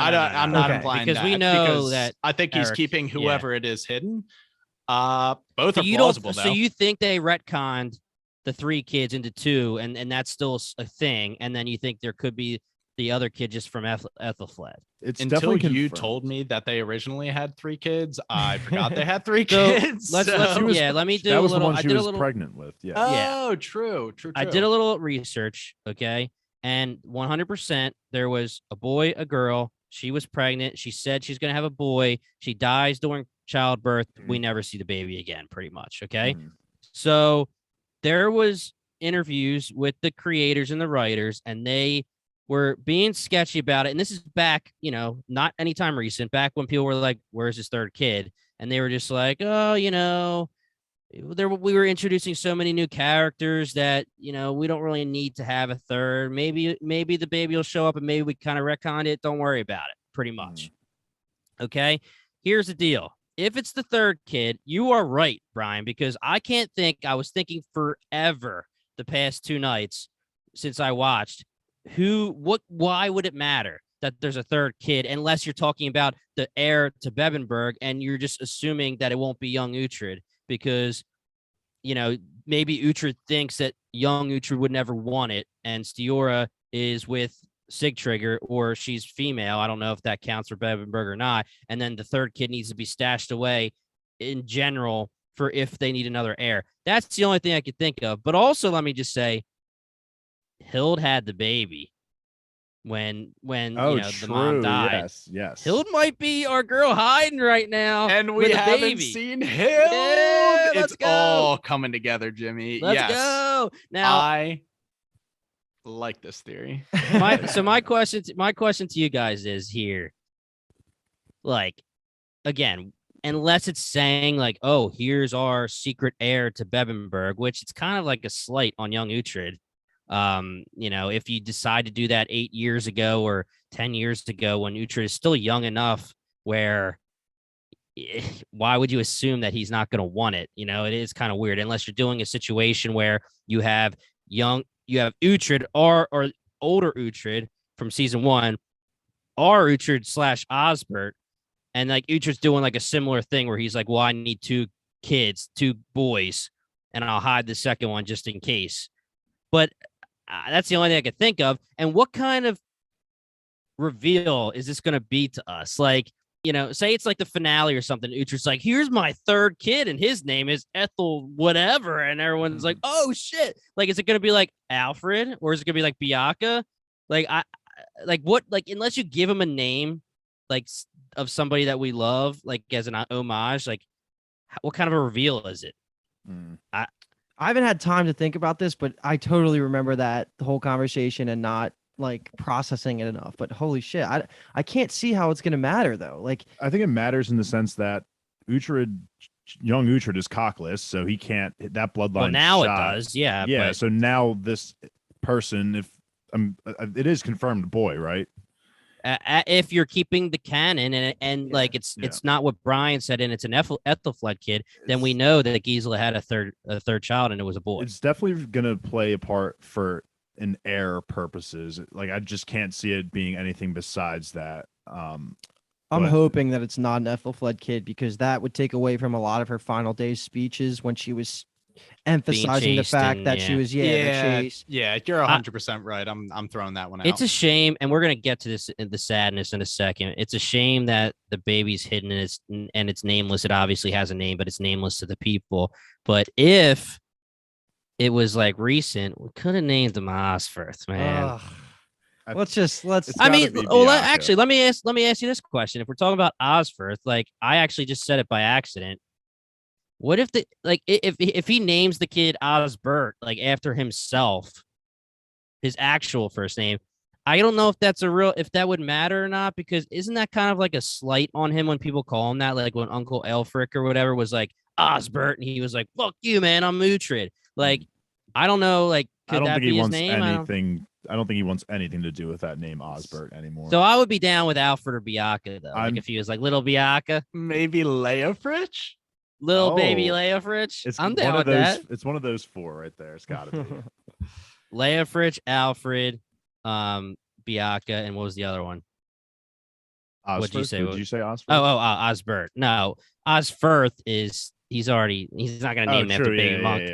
not implying because that. we know that I think he's Eric, keeping whoever it is hidden. Both are plausible, though. So you think they retconned the 3 kids into 2, and that's still a thing, and then you think there could be the other kid just from Aethelflaed? It's Until definitely you confirmed. told me that they originally had 3 kids, I forgot they had 3 So, kids. let me do That a was the little. one I she did a was little. pregnant with. Yeah. Oh, true. I did a little research, okay, and 100% there was a boy, a girl. She was pregnant. She said she's gonna have a boy. She dies during childbirth. We never see the baby again, pretty much. Okay, so there was interviews with the creators and the writers, and they were being sketchy about it. And this is back, not anytime recent, back when people were like, where's his third kid? And they were just like, oh, we were introducing so many new characters that, we don't really need to have a third. Maybe the baby will show up and maybe we kind of retconned it. Don't worry about it, pretty much. Okay. Here's the deal. If it's the third kid, you are right, Brian, because I was thinking forever the past 2 nights since I watched why would it matter that there's a third kid unless you're talking about the heir to Bebenberg and you're just assuming that it won't be young Uhtred because, maybe Uhtred thinks that young Uhtred would never want it and Stiorra is with Sigtrigger or she's female. I don't know if that counts for Bebenberg or not. And then the third kid needs to be stashed away in general for if they need another heir. That's the only thing I could think of. But also, let me just say, Hild had the baby when the mom died. Yes. Hild might be our girl hiding right now, and we haven't seen Hild. Yeah, it's all coming together, Jimmy. Let's go. Now I like this theory. my question to you guys is here, like, again, unless it's saying like, oh, here's our secret heir to Bebenberg, which it's kind of like a slight on young Uhtred. If you decide to do that 8 years ago or 10 years ago when Uhtred is still young enough where why would you assume that he's not going to want it? It is kind of weird unless you're doing a situation where you have Uhtred or older Uhtred from season 1, or Uhtred / Osbert, and like Uhtred's doing like a similar thing where he's like, well, I need 2 kids, 2 boys, and I'll hide the second one just in case. But that's the only thing I could think of. And what kind of reveal is this going to be to us? Like, say it's like the finale or something. Uhtred's like, here's my third kid, and his name is Ethel whatever. And everyone's like, oh, shit. Like, is it going to be like Alfred? Or is it going to be like Bianca? Like, unless you give him a name, like, of somebody that we love, like, as an homage, like, what kind of a reveal is it? I haven't had time to think about this, but I totally remember that whole conversation and not like processing it enough. But holy shit, I can't see how it's gonna matter though. Like, I think it matters in the sense that young Uhtred is cockless, so he can't hit that bloodline. Well, now shot. It does, yeah. Yeah. But... So now this person, if it is confirmed boy, right? If you're keeping the canon and like it's not what Brian said and it's an Aethelhelm kid, then we know that Gisela had a third child and it was a boy. It's definitely gonna play a part for an heir purposes. Like, I just can't see it being anything besides that. I'm hoping that it's not an Aethelhelm kid because that would take away from a lot of her final days speeches when she was emphasizing the fact that she was chased. Yeah, you're 100% right. I'm throwing that one out. It's a shame, and we're gonna get to this in the sadness in a second. It's a shame that the baby's hidden and it's nameless. It obviously has a name, but it's nameless to the people. But if it was like recent, we could have named him Osforth, man. Let's. Let me ask you this question. If we're talking about Osforth, like, I actually just said it by accident. What if if he names the kid Osbert, like, after himself, his actual first name? I don't know if if that would matter or not, because isn't that kind of like a slight on him when people call him that? Like when Uncle Elfric or whatever was like Osbert, and he was like, "Fuck you, man, I'm Uhtred." Like, I don't know, like, could that be his name? I don't think he wants anything to do with that name Osbert anymore. So I would be down with Alfred or Bianca though. Like if he was like little Bianca, maybe Leofrich. Little baby Leofrich. I'm down with that. It's one of those 4 right there. It's got to be Leofrich, Alfred, Bianca, and what was the other one? Osforth? What'd you say? Did you say Osforth? Osbert. No, Osforth is he's not going to name after Baby Monk.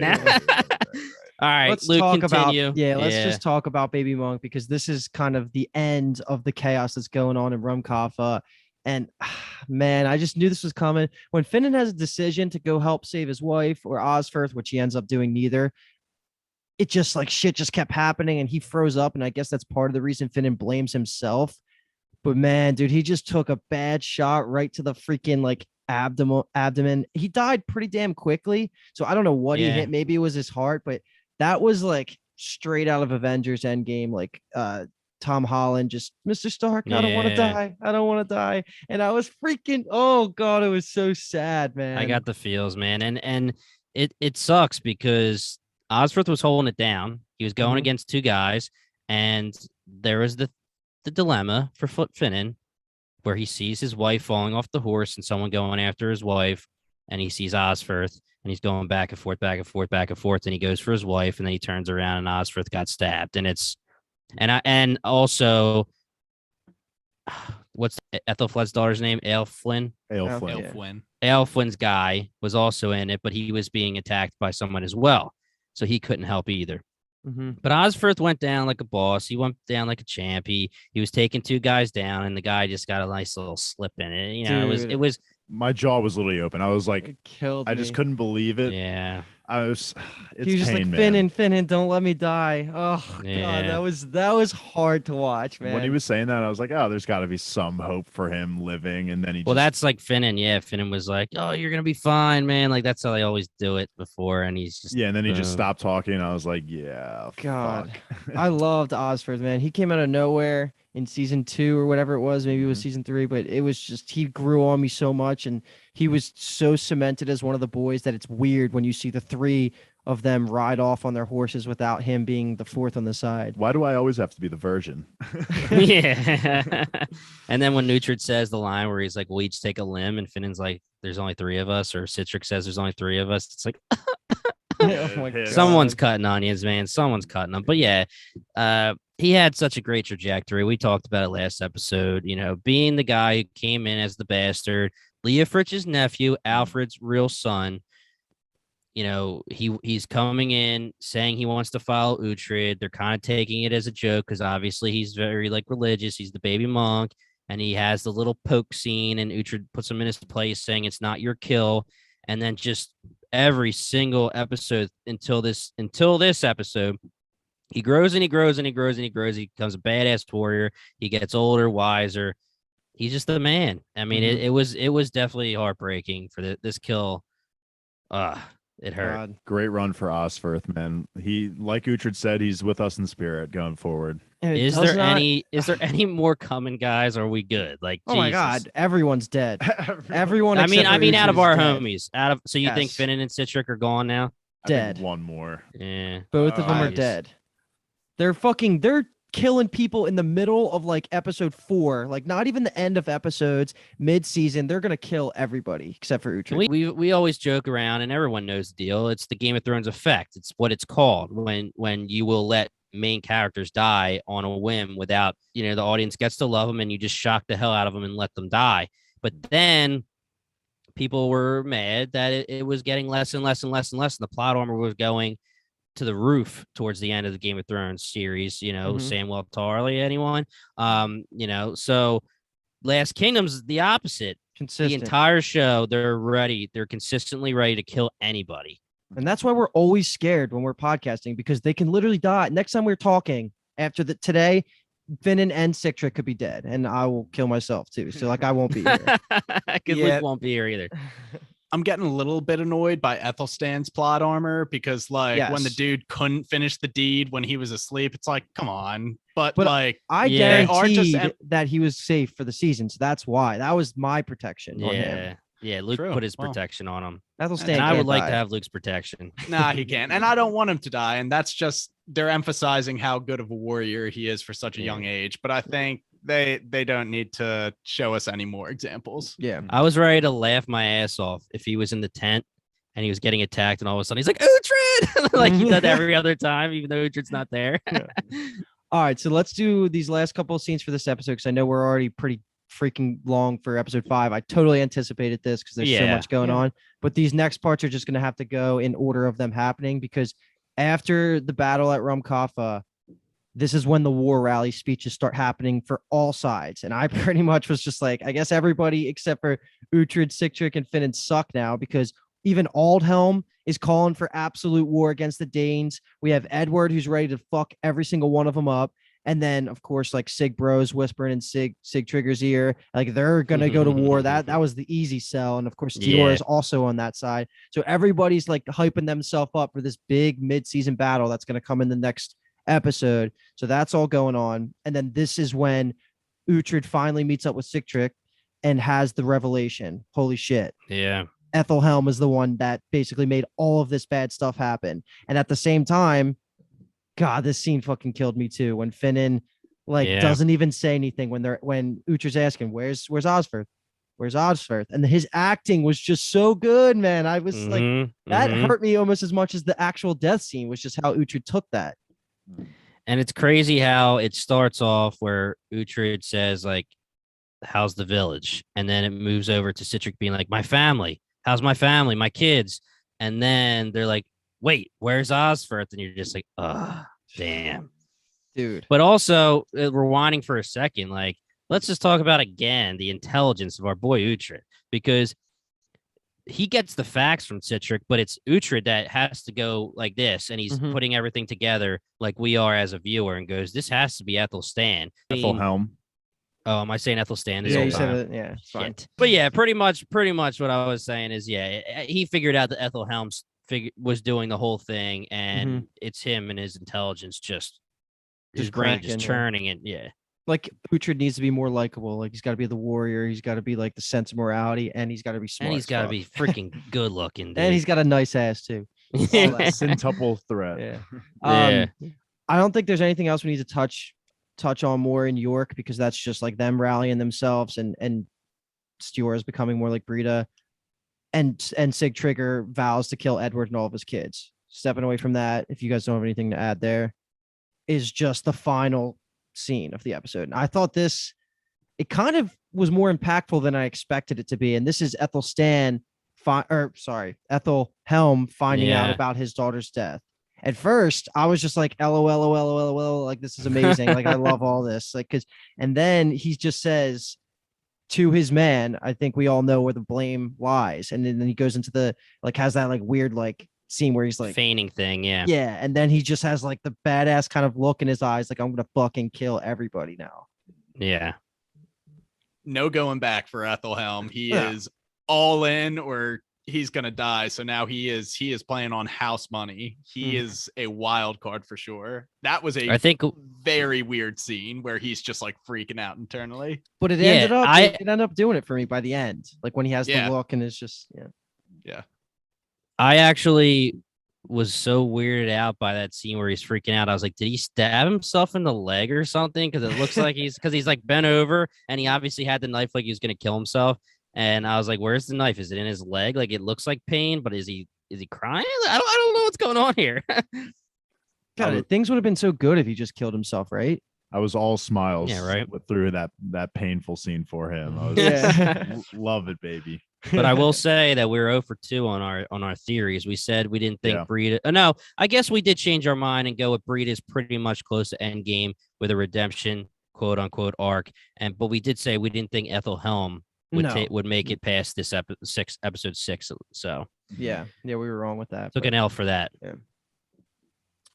All right, let's Luke, talk continue. about just talk about Baby Monk, because this is kind of the end of the chaos that's going on in Rumkaffa. And man, I just knew this was coming. When Finan has a decision to go help save his wife or Osforth, which he ends up doing neither, it just like shit just kept happening and he froze up. And I guess that's part of the reason Finan blames himself. But man, dude, he just took a bad shot right to the freaking like abdomen. He died pretty damn quickly. So I don't know what he hit. Maybe it was his heart, but that was like straight out of Avengers Endgame, like Tom Holland just, Mr. Stark, I don't want to Yeah. die. I don't want to die. And I was freaking, oh God, it was so sad, man. I got the feels, man. And it sucks because Osforth was holding it down. He was going Mhm. against two guys, and there was the dilemma for Finnan where he sees his wife falling off the horse and someone going after his wife, and he sees Osforth and he's going back and forth, back and forth, back and forth, and he goes for his wife, and then he turns around and Osforth got stabbed. And it's and also what's Aethelflaed's daughter's name? Aelflin. Aelflin. Yeah. Win. Aelflin's guy was also in it, but he was being attacked by someone as well. So he couldn't help either. Mhm. But Osforth went down like a boss. He went down like a champ. He was taking two guys down, and the guy just got a nice little slip in it. You know, it Dude. was My jaw was literally open. I was like, It killed I me. just couldn't believe it. yeah. I was. It's He was just pain, like, man. Finnan, don't let me die. Oh Yeah. God, that was hard to watch, man. When he was saying that, I was like, oh, there's got to be some hope for him living. And then he Well, just, that's like Finnan. Yeah, Finnan was like, "Oh, you're gonna be fine, man." Like that's how they always do it before, and he's just yeah. And then he just boom. stopped talking. And I was like, yeah, God. fuck. I loved Osforth, man. He came out of nowhere in season 2 or whatever it was. Maybe it was Mhm. season 3, but it was just, he grew on me so much, and he was so cemented as one of the boys that it's weird when you see the 3 of them ride off on their horses without him being the 4th on the side. Why do I always have to be the virgin? Yeah. And then when Neutrid says the line where he's like, "We'll each take a limb," and Finnan's like, "There's only 3 of us," or Citric says, "There's only 3 of us." It's like Oh my God. someone's cutting onions, man. Someone's cutting them. But yeah, he had such a great trajectory. We talked about it last episode. You know, being the guy who came in as the bastard, Leah Fritch's nephew, Alfred's real son. You know, he's coming in saying he wants to follow Uhtred. They're kind of taking it as a joke because obviously he's very like religious. He's the baby monk, and he has the little poke scene, and Uhtred puts him in his place, saying it's not your kill. And then just every single episode until this episode, he grows and he grows and he grows and he grows. He becomes a badass warrior. He gets older, wiser. He's just the man. I mean, it was definitely heartbreaking for this kill. It hurt. God. Great run for Osforth, man. He, like Uhtred said, he's with us in spirit going forward. And it Is does there not- any more coming, guys? Or are we good? Like, Oh my Jesus. God, everyone's dead. Everyone. I mean, except for out of Uhtred our is dead. homies, so you think Yes. Finnan and Citric are gone now? I think Dead. one more. Yeah. Both of them are Nice. dead. They're killing people in the middle of like episode 4, like not even the end of episodes, mid-season. They're gonna kill everybody except for Uhtred. We always joke around, and everyone knows the deal. It's the Game of Thrones effect. It's what it's called when you will let main characters die on a whim without, the audience gets to love them, and you just shock the hell out of them and let them die. But then people were mad that it was getting less and less and less and less, and the plot armor was going to the roof towards the end of the Game of Thrones series. Samwell Tarly, anyone? So Last Kingdom's the opposite. Consistent. The entire show, they're consistently ready to kill anybody. And that's why we're always scared when we're podcasting, because they can literally die. Next time we're talking after today, Finnan and Citric could be dead, and I will kill myself too. So like I won't be here. Because Yeah. Luke won't be here either. I'm getting a little bit annoyed by Ethelstan's plot armor because, like, when the Yes. dude couldn't finish the deed when he was asleep, it's like, come on. But But like, I Yeah. They are just guaranteed that he was safe for the season, so that's why. That was my protection on him. Yeah. Luke True. put his Well. protection on him, Athelstan and I would can't like die. to have Luke's protection. nah, he can't. And I don't want him to die. And that's just, they're emphasizing how good of a warrior he is for such a young age. But I think they don't need to show us any more examples. Yeah. I was ready to laugh my ass off if he was in the tent and he was getting attacked, and all of a sudden he's like, Uhtred! Like he does every other time, even though Uhtred's not there. All right, so let's do these last couple of scenes for this episode, because I know we're already pretty freaking long for episode 5. I totally anticipated this because there's so Yeah. much going on. But these next parts are just going to have to go in order of them happening, because after the battle at Rumkafa, this is when the war rally speeches start happening for all sides. And I pretty much was just like, I guess everybody except for Uhtred, Citric, and Finnan suck now, because even Aethelhelm is calling for absolute war against the Danes. We have Edward, who's ready to fuck every single one of them up. And then, of course, like Sig Bros whispering in Sig Trigger's ear, like they're gonna go to war. That was the easy sell. And of course, Stiorra is also on that side. So everybody's like hyping themselves up for this big mid-season battle that's gonna come in the next episode. So that's all going on. And then this is when Uhtred finally meets up with Sigtrygg and has the revelation. Holy shit. Yeah. Aethelhelm is the one that basically made all of this bad stuff happen. And at the same time, God, this scene fucking killed me too. When Finan doesn't even say anything when Uhtred's asking, where's Osforth? Where's Osforth? And his acting was just so good, man. I was like, that hurt me almost as much as the actual death scene, was just how Uhtred took that. And it's crazy how it starts off where Uhtred says, like, how's the village? And then it moves over to Sigtrygg being like, my family. How's my family? My kids? And then they're like, wait, where's Osforth? And you're just like, damn. Dude. But also, rewinding for a second, like, let's just talk about again the intelligence of our boy Uhtred, because he gets the facts from Sigtrygg, but it's Uhtred that has to go like this, and he's putting everything together like we are as a viewer, and goes, this has to be Aethelstan. Aethelhelm. Oh, am I saying Aethelstan? Yeah, you said it. Yeah, it's fine. But yeah, pretty much what I was saying is, he figured out that Aethelhelm was doing the whole thing, and it's him and his intelligence just his brain just churning, and like Uhtred needs to be more likable. Like he's got to be the warrior. He's got to be like the sense of morality, and he's got to be smart. And he's got to be freaking good looking. Dude. And he's got a nice ass too. Centuple threat. Yeah. I don't think there's anything else we need to touch on more in York, because that's just like them rallying themselves, and Stiorra is becoming more like Brita, and Sigtrygg vows to kill Edward and all of his kids. Stepping away from that, if you guys don't have anything to add, there is just the final scene of the episode. And I thought it kind of was more impactful than I expected it to be. And this is Aethelhelm finding out about his daughter's death. At first, I was just like, LOL, like this is amazing. Like I love all this. Like, and then he just says to his man, I think we all know where the blame lies. And then he goes into the has that like weird like scene where he's like feigning thing, yeah, and then he just has like the badass kind of look in his eyes, like I'm gonna fucking kill everybody now. No going back for Aethelhelm. He is all in, or he's gonna die. So now he is playing on house money. He is a wild card for sure. That was I think very weird scene where he's just like freaking out internally, but it ended up doing it for me by the end, like when he has the look and it's just I actually was so weirded out by that scene where he's freaking out. I was like, did he stab himself in the leg or something? Because it looks like he's like bent over, and he obviously had the knife like he was gonna kill himself. And I was like, where's the knife? Is it in his leg? Like it looks like pain, but is he crying? I don't know what's going on here. God, things would have been so good if he just killed himself, right? I was all smiles through that painful scene for him. I was love it, baby. But I will say that we're 0 for 2 on our theories. We said we didn't think Brita. No, I guess we did change our mind and go with Brita's pretty much close to endgame with a redemption, quote unquote, arc. But we did say we didn't think Aethelhelm would make it past this episode 6. So yeah, we were wrong with that. Took an L for that. Yeah.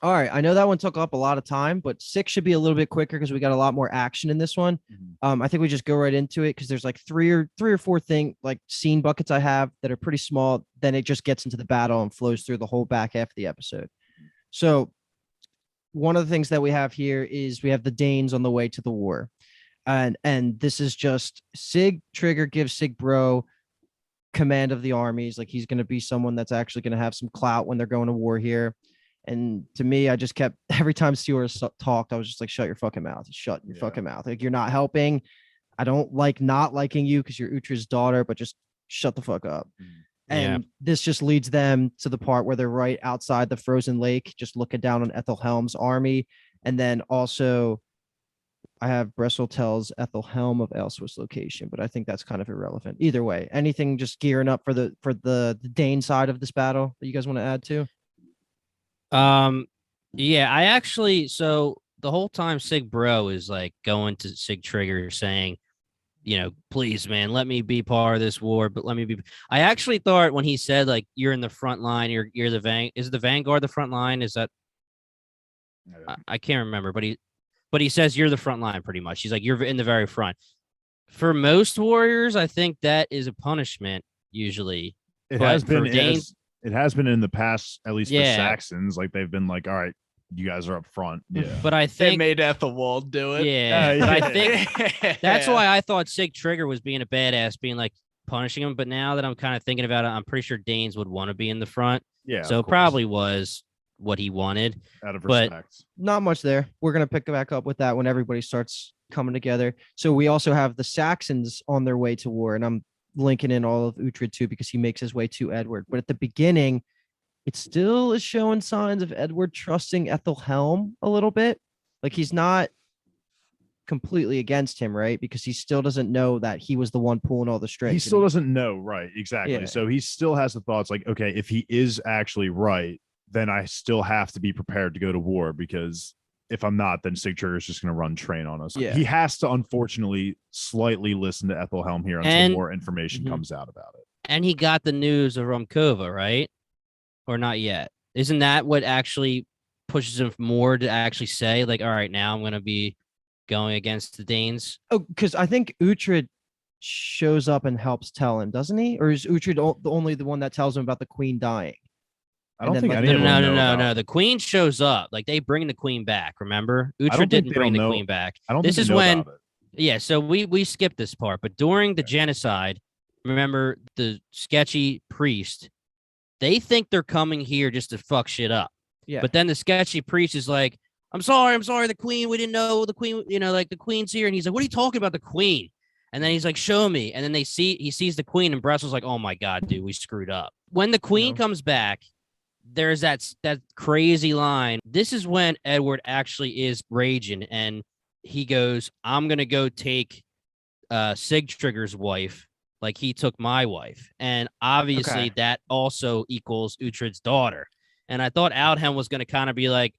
All right, I know that one took up a lot of time, but 6 should be a little bit quicker because we got a lot more action in this one. I think we just go right into it because there's like three or four scene buckets I have that are pretty small. Then it just gets into the battle and flows through the whole back half of the episode. So one of the things that we have here is we have the Danes on the way to the war, and this is just Sigtrygg gives Sig Bro command of the armies. Like he's going to be someone that's actually going to have some clout when they're going to war here. And to me, I just kept, every time Stiorra talked, I was just like, shut your fucking mouth. Shut your fucking mouth. Like, you're not helping. I don't like not liking you because you're Uhtred's daughter, but just shut the fuck up. And this just leads them to the part where they're right outside the frozen lake, just looking down on Aethelhelm's army. And then also, I have Bressel tells Aethelhelm of Elsewith's location, but I think that's kind of irrelevant. Either way, anything just gearing up for the Dane side of this battle that you guys want to add to? I actually, so the whole time Sig Bro is like going to Sigtrygg saying, please, man, let me be part of this war, but I actually thought when he said, like, you're in the front line, you're the is the Vanguard the front line? Is that, I can't remember, but but he says you're the front line pretty much. He's like, you're in the very front. For most warriors, I think that is a punishment usually. It But has for been Danes- it has been in the past, at least for Yeah. Saxons. Like they've been like, all right, you guys are up front. Yeah. But I They think made Ethelwald do it. yeah, but I think that's Yeah. why I thought Sig Trigger was being a badass, being like punishing him. But now that I'm kind of thinking about it, I'm pretty sure Danes would want to be in the front. Yeah. So of it course, probably was what he wanted. out of but- respect. Not much there. We're gonna pick back up with that when everybody starts coming together. So we also have the Saxons on their way to war, and I'm linking in all of Uhtred too because he makes his way to Edward. But at the beginning, it still is showing signs of Edward trusting Aethelhelm a little bit. Like he's not completely against him, right? Because he still doesn't know that he was the one pulling all the strings. He and still doesn't know, right? Exactly. Yeah. So he still has the thoughts like, okay, if he is actually right, then I still have to be prepared to go to war, because if I'm not, then Sig Trigger is just going to run train on us. Yeah. He has to, unfortunately, slightly listen to Aethelhelm here until And- more information Mhm. comes out about it. And he got the news of Rumkova, right? Or not yet? Isn't that what actually pushes him more to actually say, like, all right, now I'm going to be going against the Danes? Oh, because I think Uhtred shows up and helps tell him, doesn't he? Or is Uhtred only the one that tells him about the queen dying? I And don't then, think like, any No, of no, them no, know no, about- no. The queen shows up. Like they bring the queen back. Remember, don't Uhtred think didn't they bring the don't know- queen back. I don't This think is they know when, about it. yeah. So we skipped this part, but during the Okay. genocide, remember the sketchy priest? They think they're coming here just to fuck shit up. Yeah. But then the sketchy priest is like, I'm sorry, the queen. We didn't know the queen. You know, like the queen's here, and he's like, what are you talking about, the queen? And then he's like, show me. And then he sees the queen, and Bressel's like, oh my god, dude, we screwed up. When the queen comes back, there's that crazy line. This is when Edward actually is raging, and he goes, I'm gonna go take Sig Trigger's wife, like he took my wife. And obviously Okay. that also equals Uhtred's daughter. And I thought Aethelhelm was gonna kind of be like,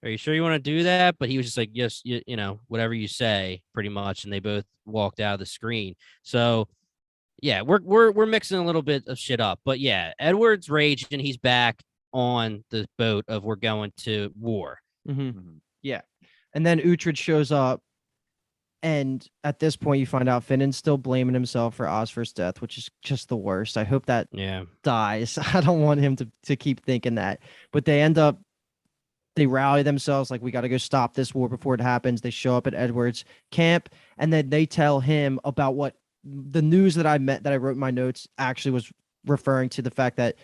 are you sure you want to do that? But he was just like, yes, you know, whatever you say, pretty much. And they both walked out of the screen. So yeah, we're mixing a little bit of shit up. But yeah, Edward's raging, and he's back on the boat of we're going to war. Mhm. Mhm. Yeah. And then Uhtred shows up. And at this point, you find out Finnan's still blaming himself for Osforth's death, which is just the worst. I hope that Yeah. dies. I don't want him to keep thinking that. But they rally themselves like, we got to go stop this war before it happens. They show up at Edward's camp, and then they tell him about what the news that I wrote in my notes actually was referring to the fact that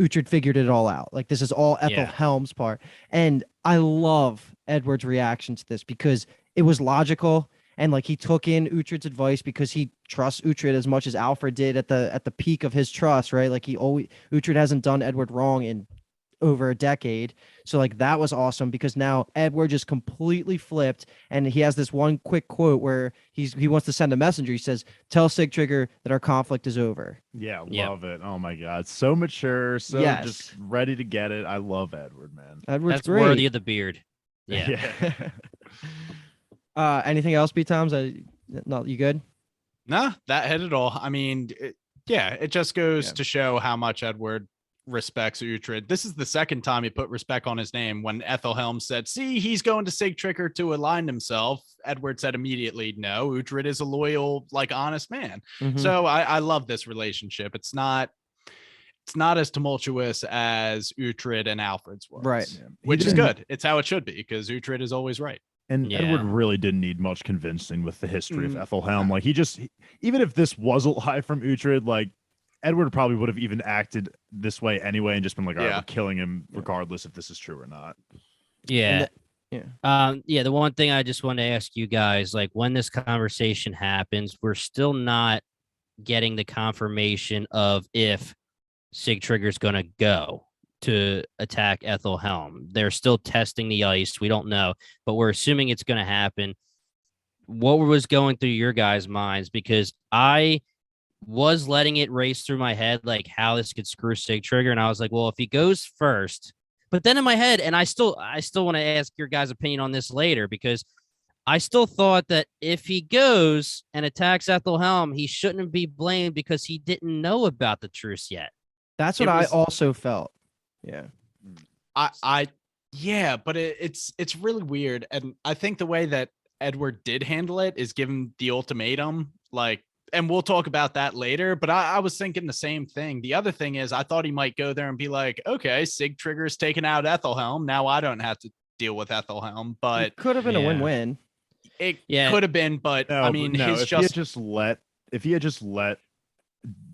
Uhtred figured it all out. Like this is all Yeah. Aethelhelm's part. And I love Edward's reaction to this because it was logical. And like he took in Uhtred's advice because he trusts Uhtred as much as Alfred did at the peak of his trust, right? Like Uhtred hasn't done Edward wrong in over a decade. So like that was awesome because now Edward just completely flipped, and he has this one quick quote where he wants to send a messenger. He says, "Tell Sig Trigger that our conflict is over." Yeah, Yeah. love it. Oh my god, so mature, so Yes. just ready to get it. I love Edward, man. Edward's That's great. worthy of the beard. Yeah. Anything else, B Toms? No, you good? Nah, that hit it all. I mean, it just goes Yeah. to show how much Edward respects Uhtred. This is the second time he put respect on his name. When Aethelhelm said, see, he's going to Sig Trigger to align himself, Edward said immediately, no, Uhtred is a loyal, like, honest man. Mhm. So I love this relationship. It's not as tumultuous as Uhtred and Alfred's was. Right. Yeah. He Which is didn't- good. It's how it should be, because Uhtred is always right. And Yeah. Edward really didn't need much convincing with the history of Mm. Aethelhelm. Like even if this was a lie from Uhtred, like Edward probably would have even acted this way anyway and just been like, all right, Yeah. we're killing him regardless if this is true or not. Yeah. yeah. Yeah, the one thing I just want to ask you guys, like when this conversation happens, we're still not getting the confirmation of if Sig Trigger's going to go to attack Aethelhelm. They're still testing the ice. We don't know, but we're assuming it's going to happen. What was going through your guys' minds? Because I was letting it race through my head, like how this could screw Sig Trigger. And I was like, well, if he goes first, but then in my head, and I still want to ask your guys' opinion on this later, because I still thought that if he goes and attacks Aethelhelm, he shouldn't be blamed because he didn't know about the truce yet. That's what It I was- also felt. Yeah. I Yeah, but it's really weird, and I think the way that Edward did handle it is give him the ultimatum, like, and we'll talk about that later. But I was thinking the same thing. The other thing is, I thought he might go there and be like, okay, Sig Trigger's taken out Aethelhelm. Now I don't have to deal with Aethelhelm, but It could have been a Yeah. win-win. it Yeah. could have been. But No, I but mean, no, his if he had just just let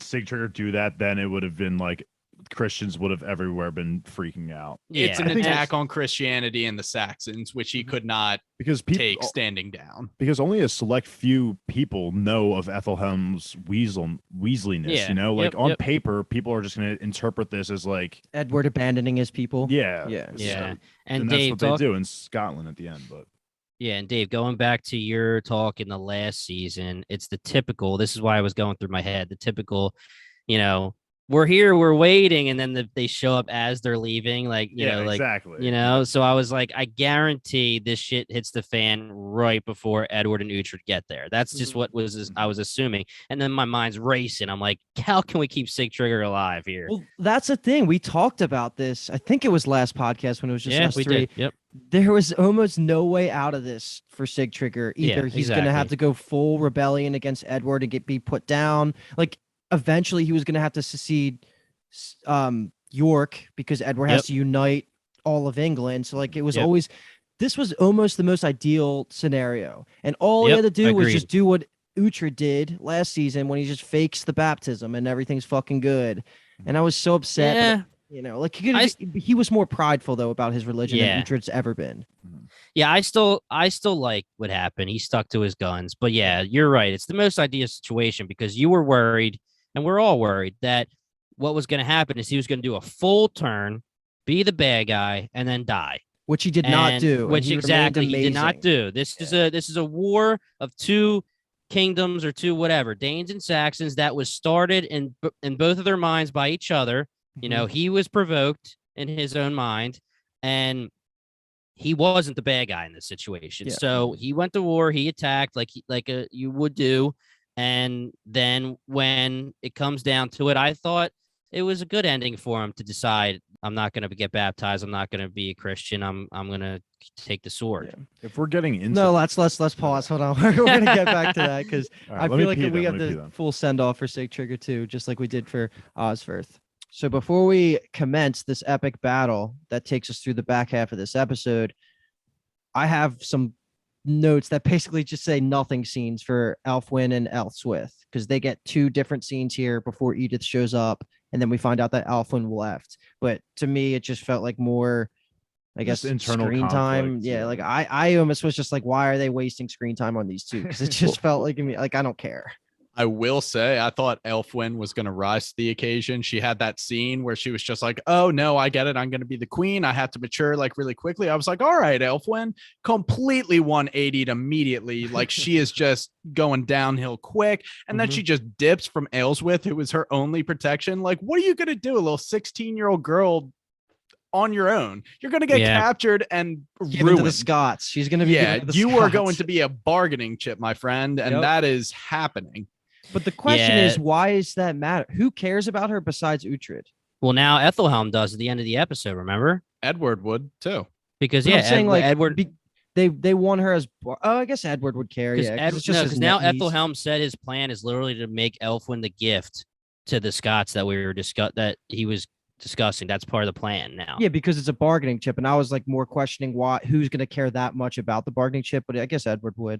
Sig Trigger do that, then it would have been like Christians would have everywhere been freaking out it's Yeah. an I think attack on Christianity and the Saxons, which he could not because people take standing down. because only a select few people know of Ethelhelm's Weasleyness. Yeah. You know, like Yep, on yep. paper, people are just going to interpret this as like, Edward abandoning his people. yeah, Yeah. Yeah. so- And and that's Dave, what they talk, do in Scotland at the end. But yeah, and Dave, going back to your talk in the last season, it's the typical. This is why I was going through my head. The typical, you know, we're here, we're waiting, and then they show up as they're leaving, like you know, like exactly. you know. So I was like, I guarantee this shit hits the fan right before Edward and Uhtred get there. That's just what I was assuming, and then my mind's racing. I'm like, how can we keep Sig Trigger alive here? Well, that's the thing. We talked about this. I think it was last podcast when it was just Yeah, us we three. did. Yep. There was almost no way out of this for Sig Trigger. Yeah, Either he's going to have exactly. to go full rebellion against Edward and be put down. Like eventually he was going to have to secede York because Edward has Yep. to unite all of England. So like it was Yep. always, this was almost the most ideal scenario. And all he Yep, had to do was agreed. just do what Uhtred did last season when he just fakes the baptism and everything's fucking good. And I was so upset. but, Yeah. you know, like he was more prideful though about his religion Yeah. than Uhtred's ever been. Yeah, I still like what happened. He stuck to his guns. But yeah, you're right. It's the most ideal situation because you were worried, and we're all worried that what was going to happen is he was going to do a full turn, be the bad guy, and then die. Which he did not And- do. and Which he remained exactly he did not amazing. do. This is a war of two kingdoms or two whatever, Danes and Saxons, that was started in both of their minds by each other. You know, he was provoked in his own mind, and he wasn't the bad guy in this situation. Yeah. So he went to war. He attacked like you would do, and then when it comes down to it, I thought it was a good ending for him to decide, I'm not going to get baptized. I'm not going to be a Christian. I'm going to take the sword. Yeah. if we're getting into No, let's pause. Hold on. We're gonna get back to that because All right, I let me feel like pee we then, have let me pee the then. full send off for Sig Trigger too, just like we did for Osforth. So before we commence this epic battle that takes us through the back half of this episode, I have some notes that basically just say nothing scenes for Elfwyn and Elswith because they get two different scenes here before Edith shows up, and then we find out that Elfwyn left. But to me, it just felt like more, I guess, Just internal screen time. conflict, Yeah, yeah. like I almost was just like, why are they wasting screen time on these two? Because it just felt like I don't care. I will say, I thought Elfwyn was going to rise to the occasion. She had that scene where she was just like, oh, no, I get it. I'm going to be the queen. I have to mature like really quickly. I was like, all right, Elfwyn, completely 180'd immediately. Like she is just going downhill quick. And then Mhm. she just dips from Aelswith, who was her only protection. Like, what are you going to do? A little 16-year-old girl on your own. You're going to get Yeah. captured and Given to ruined. the Scots. She's gonna be Yeah, given to the you are going Scots. to be a bargaining chip, my friend. And Yep. that is happening. But the question Yeah. is, why does that matter? Who cares about her besides Uhtred? Well, now Aethelhelm does at the end of the episode, remember? Edward would too. Because But yeah, I'm saying like Edward. they won her as I guess Edward would care. Yeah, Because now Aethelhelm said his plan is literally to make Elfwyn the gift to the Scots that that he was discussing. That's part of the plan now. Yeah, because it's a bargaining chip, and I was like more questioning who's going to care that much about the bargaining chip, but I guess Edward would.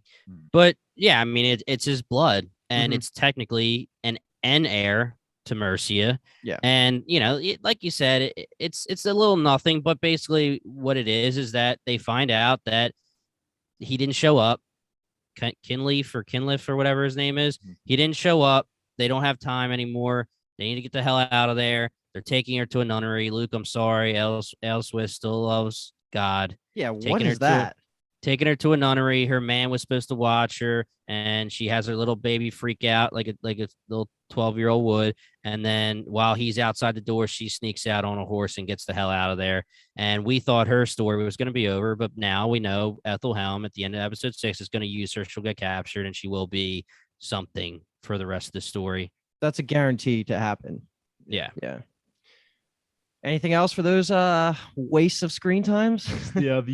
But yeah, I mean it's his blood, and Mhm. it's technically an heir to Mercia. Yeah. And you know, like you said, it's a little nothing, but basically what it is that they find out that he didn't show up. Kinleaf or whatever his name is. He didn't show up. They don't have time anymore. They need to get the hell out of there. They're taking her to a nunnery. Luke, I'm sorry. Elswith still loves God. Yeah, what Taking her is to- that? Taking her to a nunnery. Her man was supposed to watch her, and she has her little baby freak out like a little 12-year-old would. And then while he's outside the door, she sneaks out on a horse and gets the hell out of there. And we thought her story was going to be over, but now we know Aethelhelm at the end of episode 6 is going to use her. She'll get captured, and she will be something for the rest of the story. That's a guarantee to happen. Yeah. Yeah. Anything else for those wastes of screen times? Yeah, the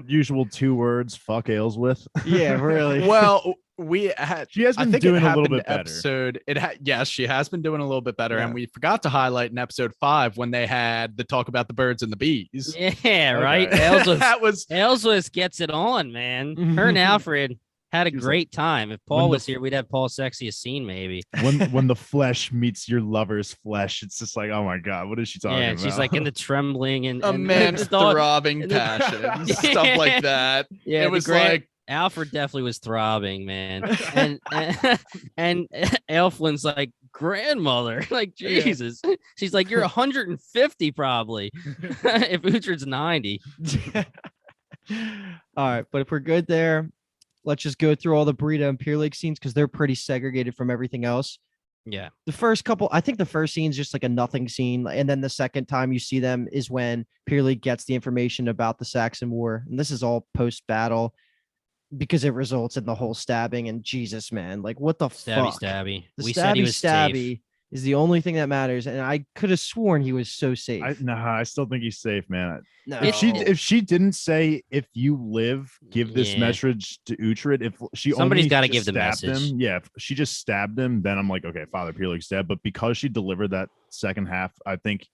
usual 2 words. Fuck Aylesworth. Yeah, really. Well, we had. She has I been think doing it a little happened bit better. episode. Yes, she has been doing a little bit better, Yeah. and we forgot to highlight in episode 5 when they had the talk about the birds and the bees. Yeah, right. Okay. Ellsworth gets it on, man. Her and Alfred had a She was great time. If Paul when was here, we'd have Paul's sexiest scene, maybe. When the flesh meets your lover's flesh, it's just like, oh my god, what is she talking Yeah, about? she's like in the trembling and A man's thought- throbbing and the- passion, Yeah. stuff like that. Yeah, It was like, Alfred definitely was throbbing, man. And Elflin's like, grandmother, like, Jesus. She's like, you're 150 probably. If Uhtred's 90. All right, but if we're good there, let's just go through all the Brita and Peer League scenes because they're pretty segregated from everything else. Yeah. The first couple, I think the first scene is just like a nothing scene, and then the second time you see them is when Peer League gets the information about the Saxon War, and this is all post battle because it results in the whole stabbing. And Jesus, man, like what the Stabby, fuck? stabby. The We stabby said he was stabby safe. is the only thing that matters, and I could have sworn he was so safe. I still think he's safe, man. No. If she didn't say, if you live, give this Yeah. message to Uhtred. If she Somebody's only gotta just give the stabbed message. him, yeah, if she just stabbed him, then I'm like, okay, Father Peerling's dead. But because she delivered that second half, I think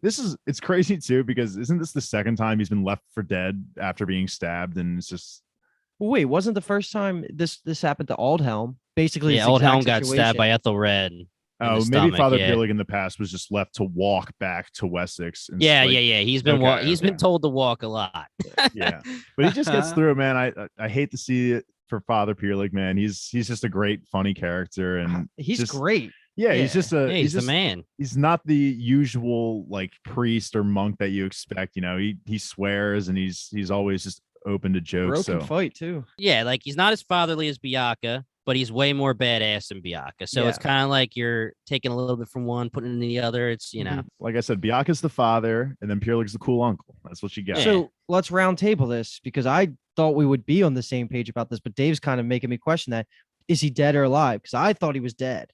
it's crazy too, because isn't this the second time he's been left for dead after being stabbed? And it's just Wait, wasn't the first time this happened to Aldhelm? Basically, Yeah, this exact Oldhelm got stabbed by situation. Ethelred. oh, maybe stomach, Father yeah. Peerling in the past was just left to walk back to Wessex. And Yeah, like, yeah. He's been Okay, he's been okay. told to walk a lot. yeah. But he just gets through it, man. I hate to see it for Father Peerling, man. He's just a great, funny character, and He's just- great. yeah, he's Yeah. just a Yeah, he's the just, man. He's not the usual like priest or monk that you expect. You know, he swears and he's always just open to jokes. Broken So fight too. Yeah, like he's not as fatherly as Bianca, but he's way more badass than Bianca. So it's Yeah. kind of like you're taking a little bit from one, putting it in the other. It's, you know, like I said, Bianca's the father, and then Peerling's the cool uncle. That's what you got. Yeah. So let's round table this because I thought we would be on the same page about this, but Dave's kind of making me question that. Is he dead or alive? Because I thought he was dead.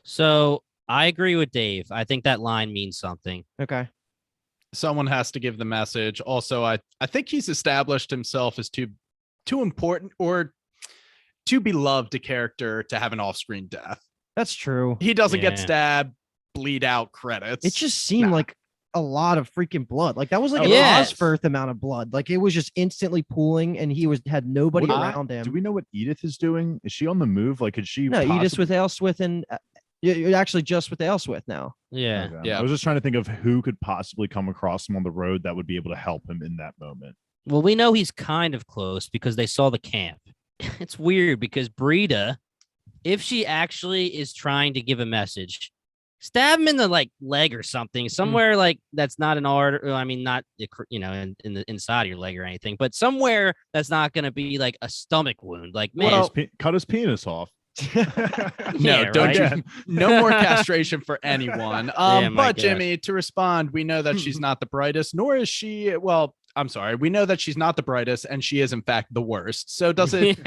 so I agree with Dave. I think that line means something. Okay. someone has to give the message. Also, I think he's established himself as too important or too beloved a character to have an off-screen death. That's true. He doesn't get Yeah. stabbed, bleed out credits. It just seemed Nah. like a lot of freaking blood. Like that was like Oh, an yeah. Osforth amount of blood. Like it was just instantly pooling, and he had nobody What- around him. do we know what Edith is doing? Is she on the move? Like, could she? No, Edith possibly- with Aelswith and you're actually just with Aelswith now. Yeah. Okay. Yeah. I was just trying to think of who could possibly come across him on the road that would be able to help him in that moment. Well, we know he's kind of close because they saw the camp. It's weird because Brita, if she actually is trying to give a message, stab him in the like leg or something, somewhere like that's not an artery. I mean, not in the inside of your leg or anything, but somewhere that's not going to be like a stomach wound. Like, man, Cut his penis off. No, yeah, don't right? do no more castration for anyone. Yeah, my But gosh. Jimmy, to respond, we know that she's not the brightest, nor is she. Well, I'm sorry. We know that she's not the brightest, and she is in fact the worst. So does it?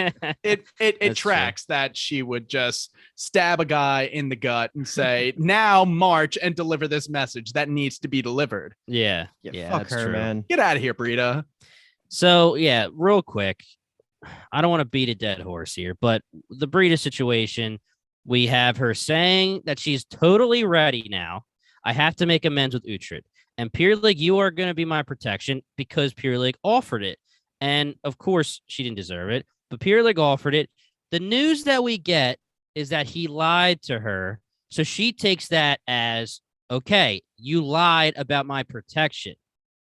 It That's true. tracks that she would just stab a guy in the gut and say, "Now march and deliver this message that needs to be delivered." Yeah, Fuck that's her, true. man. Get out of here, Brita. So yeah, real quick, I don't want to beat a dead horse here, but the Brita situation, we have her saying that she's totally ready now. I have to make amends with Uhtred. And Peer League, you are going to be my protection because Peer League offered it. And of course, she didn't deserve it, but Peer League offered it. The news that we get is that he lied to her. So she takes that as, okay, you lied about my protection.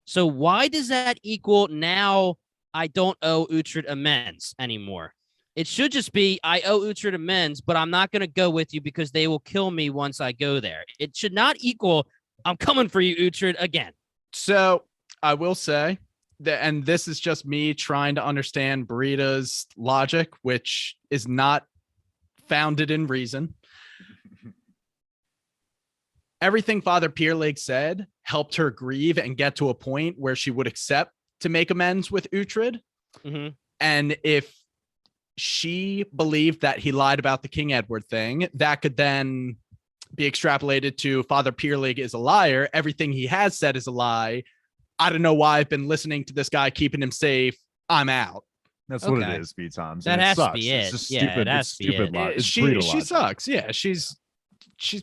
So why does that equal now I don't owe Uhtred amends anymore? It should just be I owe Uhtred amends, but I'm not going to go with you because they will kill me once I go there. It should not equal I'm coming for you, Uhtred, again. So I will say that, and this is just me trying to understand Brita's logic, which is not founded in reason. Everything Father Peerleg said helped her grieve and get to a point where she would accept to make amends with Uhtred. Mm-hmm. And if she believed that he lied about the King Edward thing, that could then be extrapolated to Father Peerlig is a liar. Everything he has said is a lie. I don't know why I've been listening to this guy, keeping him safe. I'm out. That's what Okay. it is, B-Toms. That and it has to sucks. be It's it. just Yeah, stupid. it has It's to be stupid. it. It's She Breedalogic. sucks. Yeah, she's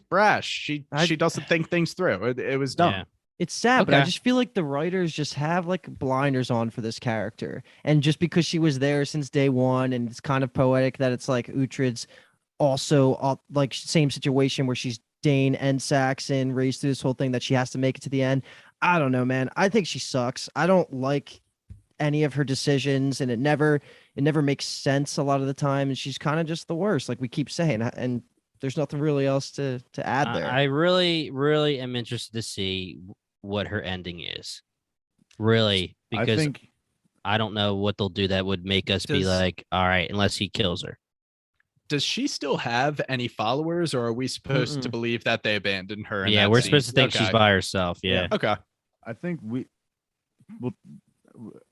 brash. She doesn't think things through. It was dumb. Yeah. It's sad, but I Okay. just feel like the writers just have like blinders on for this character. And just because she was there since day one, and it's kind of poetic that it's like Uhtred's also like same situation where she's Dane and Saxon, raised through this whole thing that she has to make it to the end. I don't know, man. I think she sucks. I don't like any of her decisions, and it never makes sense a lot of the time. And she's kind of just the worst, like we keep saying. And there's nothing really else to add there. I really, really am interested to see what her ending is. Really, I because think I don't know what they'll do that would make us be Does- like, all right, unless he kills her. Does she still have any followers, or are we supposed to Mm-mm. believe that they abandoned her? in Yeah, that we're scene? supposed to think she's Okay. by herself. Yeah. Okay. I think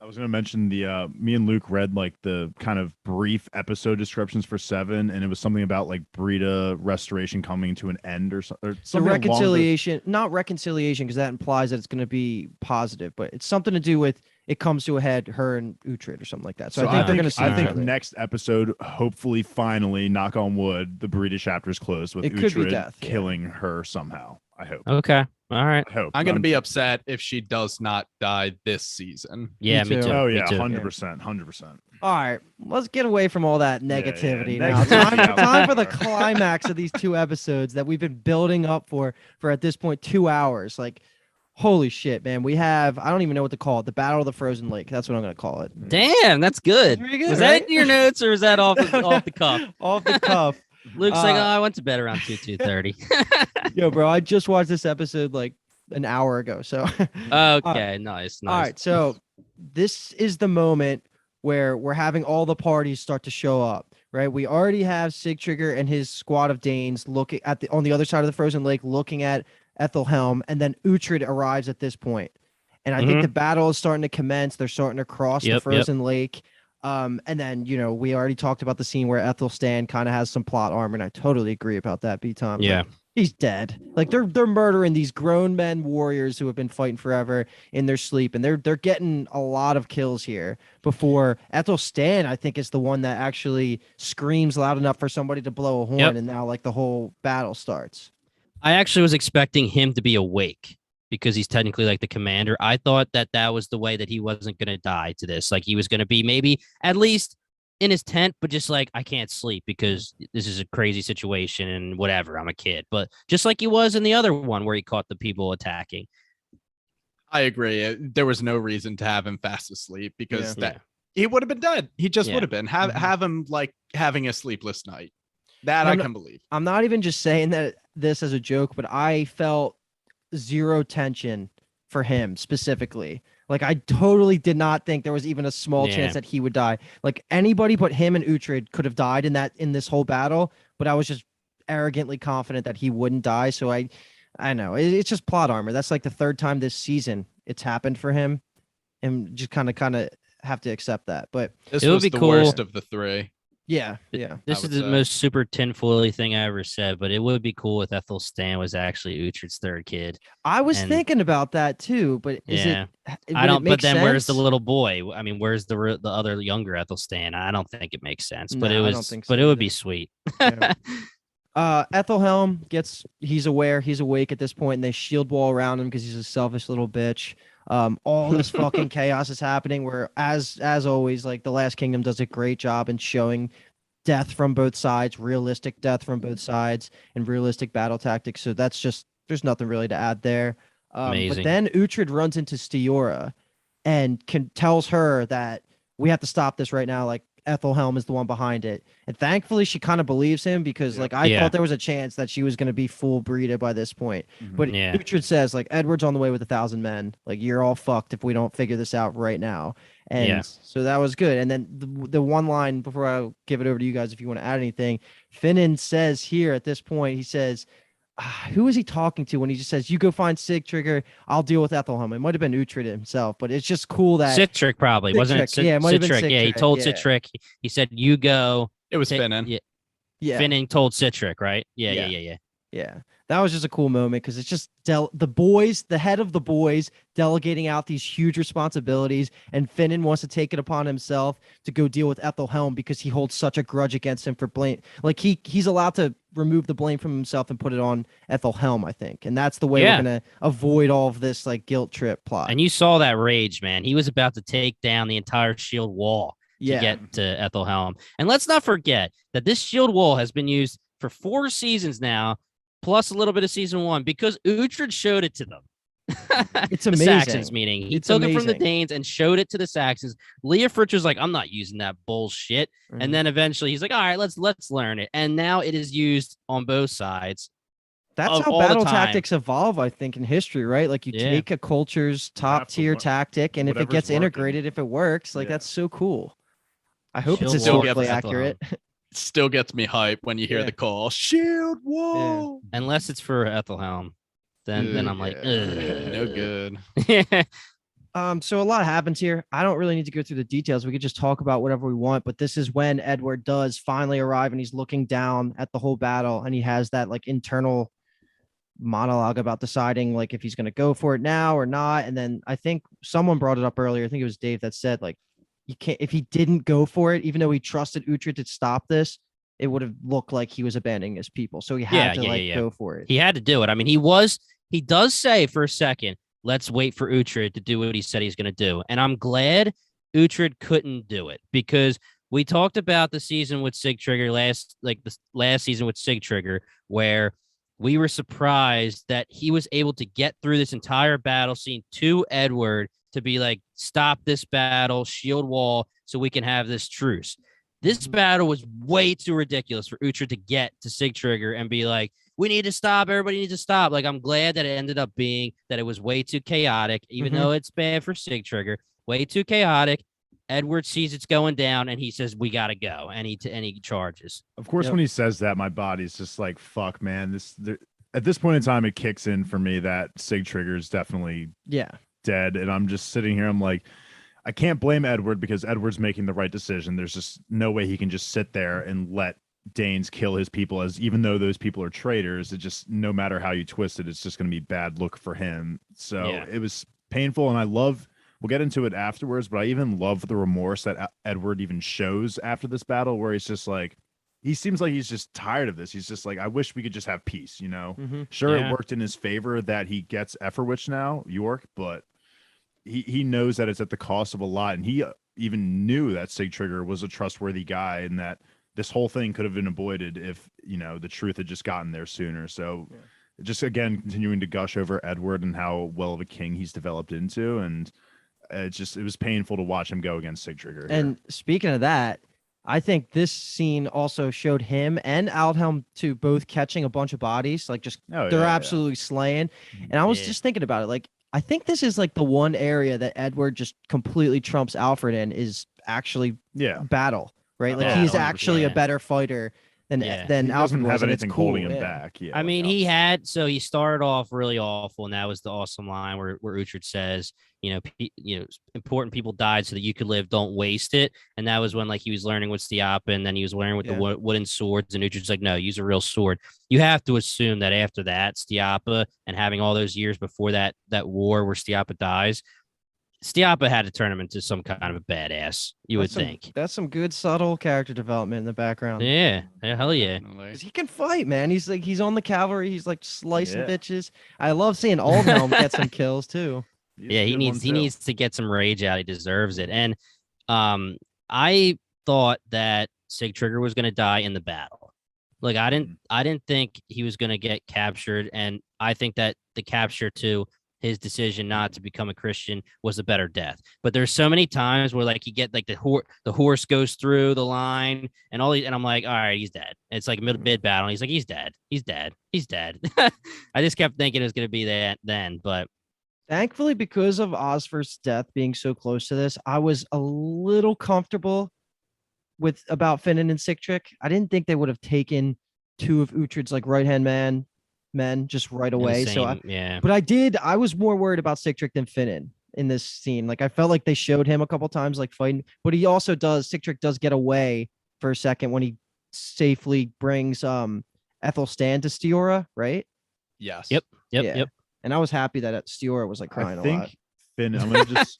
I was going to mention the me and Luke read like the kind of brief episode descriptions for 7, and it was something about like Brita restoration coming to an end or something. The reconciliation, not reconciliation, because that implies that it's going to be positive, but it's something to do with it comes to a head, her and Uhtred or something like that. So, I think they're going to see I each think other. next episode, hopefully, finally, knock on wood, the Brita chapter is closed with It could be Uhtred death, yeah. killing her somehow. I hope. Okay. All right. I hope. I'm gonna be upset if she does not die this season. Yeah, me too. too. Oh me yeah, too. 100%, 100%. All right, let's get away from all that Yeah, yeah, negativity yeah. now. Negativity Time for the out there. climax of these 2 episodes that we've been building up for at this point 2 hours. Like, holy shit, man! We have, I don't even know what to call it. The Battle of the Frozen Lake. That's what I'm gonna call it. Damn, that's good. Pretty good, Was right? that in your notes or was that off the cuff? Off the cuff. Luke's like, oh, Uh, I went to bed around 2:30. Yo, bro, I just watched this episode like an hour ago. So Okay, nice. all right, so this is the moment where we're having all the parties start to show up, right? We already have Sigtrigger and his squad of Danes looking at on the other side of the frozen lake, looking at Aethelhelm, and then Uhtred arrives at this point. And I think the battle is starting to commence. They're starting to cross the frozen lake. And then, we already talked about the scene where Aethelstan kind of has some plot armor, and I totally agree about that, B-Tom. Yeah. Like, he's dead. Like they're murdering these grown men warriors who have been fighting forever in their sleep, and they're getting a lot of kills here before Aethelstan, I think, is the one that actually screams loud enough for somebody to blow a horn, and now like the whole battle starts. I actually was expecting him to be awake because he's technically like the commander. I thought that was the way that he wasn't going to die to this. Like he was going to be maybe at least in his tent, but just like, I can't sleep because this is a crazy situation and whatever. I'm a kid, but just like he was in the other one where he caught the people attacking. I agree. There was no reason to have him fast asleep because Yeah. he would have been dead. He just Yeah. would have been. Have him like having a sleepless night. That No, I no. can believe. I'm not even just saying that this as a joke, but I felt zero tension for him specifically. Like I totally did not think there was even a small Yeah. chance that he would die. Like anybody but him and Uhtred could have died in this whole battle, but I was just arrogantly confident that he wouldn't die. So I know it's just plot armor. That's like the 3rd time this season it's happened for him, and just kind of have to accept that. But This It would was be the cool. worst of the 3. yeah. This is would the say. most super tinfoily thing I ever said, but it would be cool if Aethelstan was actually Uhtred's 3rd kid. I was And- thinking about that too, but is Yeah. it? I would it don't. make But then where's the sense? little boy? I mean, where's the other younger Aethelstan? I don't think it makes sense. But No, it I was. don't think but so it would either. be sweet. Yeah. Aethelhelm he's aware, he's awake at this point, and they shield wall around him because he's a selfish little bitch. All this fucking chaos is happening where as always, like the Last Kingdom does a great job in showing death from both sides, realistic death from both sides, and realistic battle tactics. So that's just, there's nothing really to add there. But Amazing. then Uhtred runs into Stiorra and tells her that we have to stop this right now. Like Aethelhelm is the one behind it. And thankfully she kind of believes him because like I Yeah. thought there was a chance that she was going to be full Brita by this point. But Yeah. Uhtred says like Edward's on the way with 1,000 men. Like you're all fucked if we don't figure this out right now. And Yeah. so that was good. And then the one line before I give it over to you guys, if you want to add anything, Finan says here at this point, he says, who is he talking to when he just says, you go find Sigtrigger, I'll deal with Aethelhelm. It might have been Uhtred himself, but it's just cool that Citric probably wasn't it? Citric, yeah, it might have been Citric. Yeah, he Citric, told yeah. Citric. He said, "You go." It was ta- Finan. Yeah, yeah. Finning told Citric, right? Yeah, Yeah. yeah, yeah, yeah. Yeah, that was just a cool moment because it's just the head of the boys delegating out these huge responsibilities, and Finnan wants to take it upon himself to go deal with Aethelhelm because he holds such a grudge against him for blame. Like he's allowed to remove the blame from himself and put it on Aethelhelm, I think, and that's the way we're gonna avoid all of this like guilt trip plot. And you saw that rage, man. He was about to take down the entire shield wall to get to Aethelhelm. And let's not forget that this shield wall has been used for 4 seasons now, plus a little bit of season 1, because Uhtred showed it to them. It's the amazing. Saxons, meaning he took it from the amazing. Danes and showed it to the Saxons. Leofric was like, I'm not using that bullshit. And then eventually he's like, all right, let's learn it. And now it is used on both sides. That's how battle tactics evolve, I think, in history, right? Like you take a culture's top tier tactic, and if it gets integrated, if it works, like that's so cool. I hope it's historically accurate. Still gets me hype when you hear the call, shield wall. Yeah. Unless it's for Aethelhelm, then I'm like, no good. So a lot happens here. I don't really need to go through the details. We could just talk about whatever we want, but this is when Edward does finally arrive and he's looking down at the whole battle and he has that like internal monologue about deciding like if he's going to go for it now or not. And then I think someone brought it up earlier. I think it was Dave that said like, you can't, if he didn't go for it, even though he trusted Uhtred to stop this, it would have looked like he was abandoning his people. So he had to go for it. He had to do it. I mean, he does say for a second, let's wait for Uhtred to do what he said he's going to do. And I'm glad Uhtred couldn't do it because we talked about the season with Sigtrygr the last season with Sigtrygr, where we were surprised that he was able to get through this entire battle scene to Edward to be like, stop this battle, shield wall, so we can have this truce. This battle was way too ridiculous for Uhtred to get to Sigtrygr and be like, we need to stop, everybody needs to stop. Like, I'm glad that it ended up being that it was way too chaotic, even though it's bad for Sigtrygr, way too chaotic. Edward sees it's going down and he says, we got to go. And he charges. Of course, when he says that, my body's just like, fuck, man. At this point in time, it kicks in for me that Sigtrygr is definitely dead. And I'm just sitting here. I'm like, I can't blame Edward because Edward's making the right decision. There's just no way he can just sit there and let Danes kill his people, as even though those people are traitors. It just, no matter how you twist it, it's just going to be bad look for him. So it was painful. And we'll get into it afterwards, but I even love the remorse that Edward even shows after this battle, where he's just like, he seems like he's just tired of this. He's just like, I wish we could just have peace, you know? Sure, it worked in his favor that he gets Eferwich now, York, but he knows that it's at the cost of a lot. And he even knew that Sigtrygr was a trustworthy guy and that this whole thing could have been avoided if, you know, the truth had just gotten there sooner. So just, again, continuing to gush over Edward and how well of a king he's developed into. And it was painful to watch him go against Sigtrygr. And speaking of that, I think this scene also showed him and Aethelhelm to both catching a bunch of bodies, like just they're absolutely slaying. And I was just thinking about it, like I think this is like the one area that Edward just completely trumps Alfred in is actually battle, right? Like he's actually a better fighter than Alfred was. Have anything holding him back. I mean, he started off really awful, and that was the awesome line where Uhtred says, important people died so that you could live. Don't waste it. And that was when like he was learning with Stiorra, and then he was learning with the wooden swords. And Uhtred's like, no, use a real sword. You have to assume that after that, Stiorra and having all those years before that war where Stiorra dies, Stiorra had to turn him into some kind of a badass. You would think that's some good subtle character development in the background. Yeah, hell yeah. Because he can fight, man. He's on the cavalry. He's like slicing bitches. I love seeing Aethelhelm get some kills too. He needs to get some rage out. He deserves it. And I thought that Sigtrygr was going to die in the battle. Like I didn't think he was going to get captured, and I think that the capture to his decision not to become a Christian was a better death. But there's so many times where like you get like the horse goes through the line and and I'm like, all right, he's dead. It's like mid battle. And he's like, he's dead. I just kept thinking it was going to be that then, but thankfully, because of Osforth's death being so close to this, I was a little comfortable about Finnan and Sigtrygr. I didn't think they would have taken 2 of Uhtred's like right-hand men just right away. But I was more worried about Sigtrygr than Finnan in this scene. Like I felt like they showed him a couple times like fighting, but he also Sigtrygr does get away for a second when he safely brings Ethelstan to Stiorra, right? Yes. Yep. Yeah. Yep. And I was happy that Stiorra was like crying I a think lot. Finn. I'm gonna just.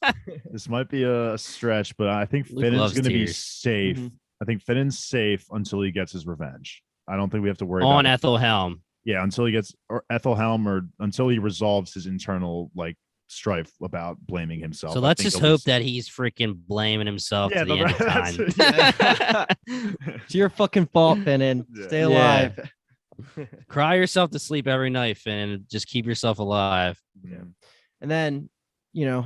This might be a stretch, but I think Luke Finn's loves gonna be tears. safe. Mhm. I think Finn's safe until he gets his revenge. I don't think we have to worry On about Aethelhelm. Yeah, until he gets or Aethelhelm, or until he resolves his internal like strife about blaming himself. So I let's think just he'll be hope safe. that he's freaking blaming himself Yeah, to the end of that's time. it, It's your fucking fault, Finnan. Yeah. Stay Yeah. alive. Cry yourself to sleep every night, Finn, and just keep yourself alive. Yeah. And then,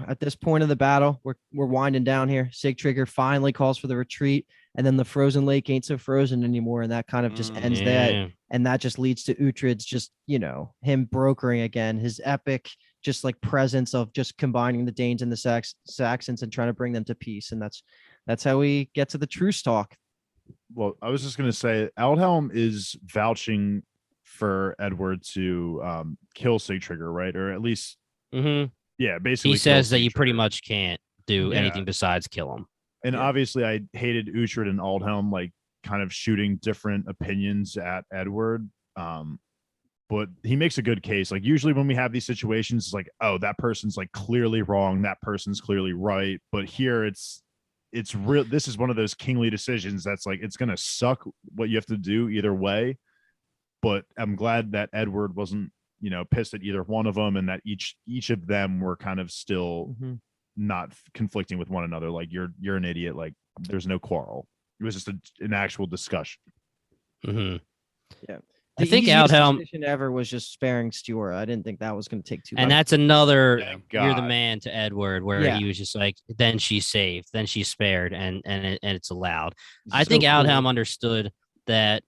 at this point of the battle, we're winding down here. Sigtrigger finally calls for the retreat, and then the frozen lake ain't so frozen anymore, and that kind of just ends that. Yeah. And that just leads to Uhtred's just, him brokering again, his epic just like presence of just combining the Danes and the Saxons and trying to bring them to peace. And that's how we get to the truce talk. Well, I was just gonna say, Aethelhelm is vouching for Edward to kill Sigtrigger, right? Or at least, Mhm. yeah, basically. He kill says that you pretty Sigtrigger. much can't do Yeah. anything besides kill him. And Yeah. obviously, I hated Uhtred and Aldhelm, like kind of shooting different opinions at Edward. But he makes a good case. Like usually when we have these situations, it's like, oh, that person's like clearly wrong, that person's clearly right. But here it's real. This is one of those kingly decisions that's like it's gonna suck what you have to do either way. But I'm glad that Edward wasn't, pissed at either one of them, and that each of them were kind of still not conflicting with one another. Like you're an idiot. Like there's no quarrel. It was just an actual discussion. Mhm. The I think easiest Aethelhelm, decision ever was just sparing Stiorra. I didn't think that was going to take too long. and that's another Thank you're the God. man to Edward, where Yeah. he was just like, then she's saved, then she's spared, and it's allowed. I So think Aethelhelm cool. understood that.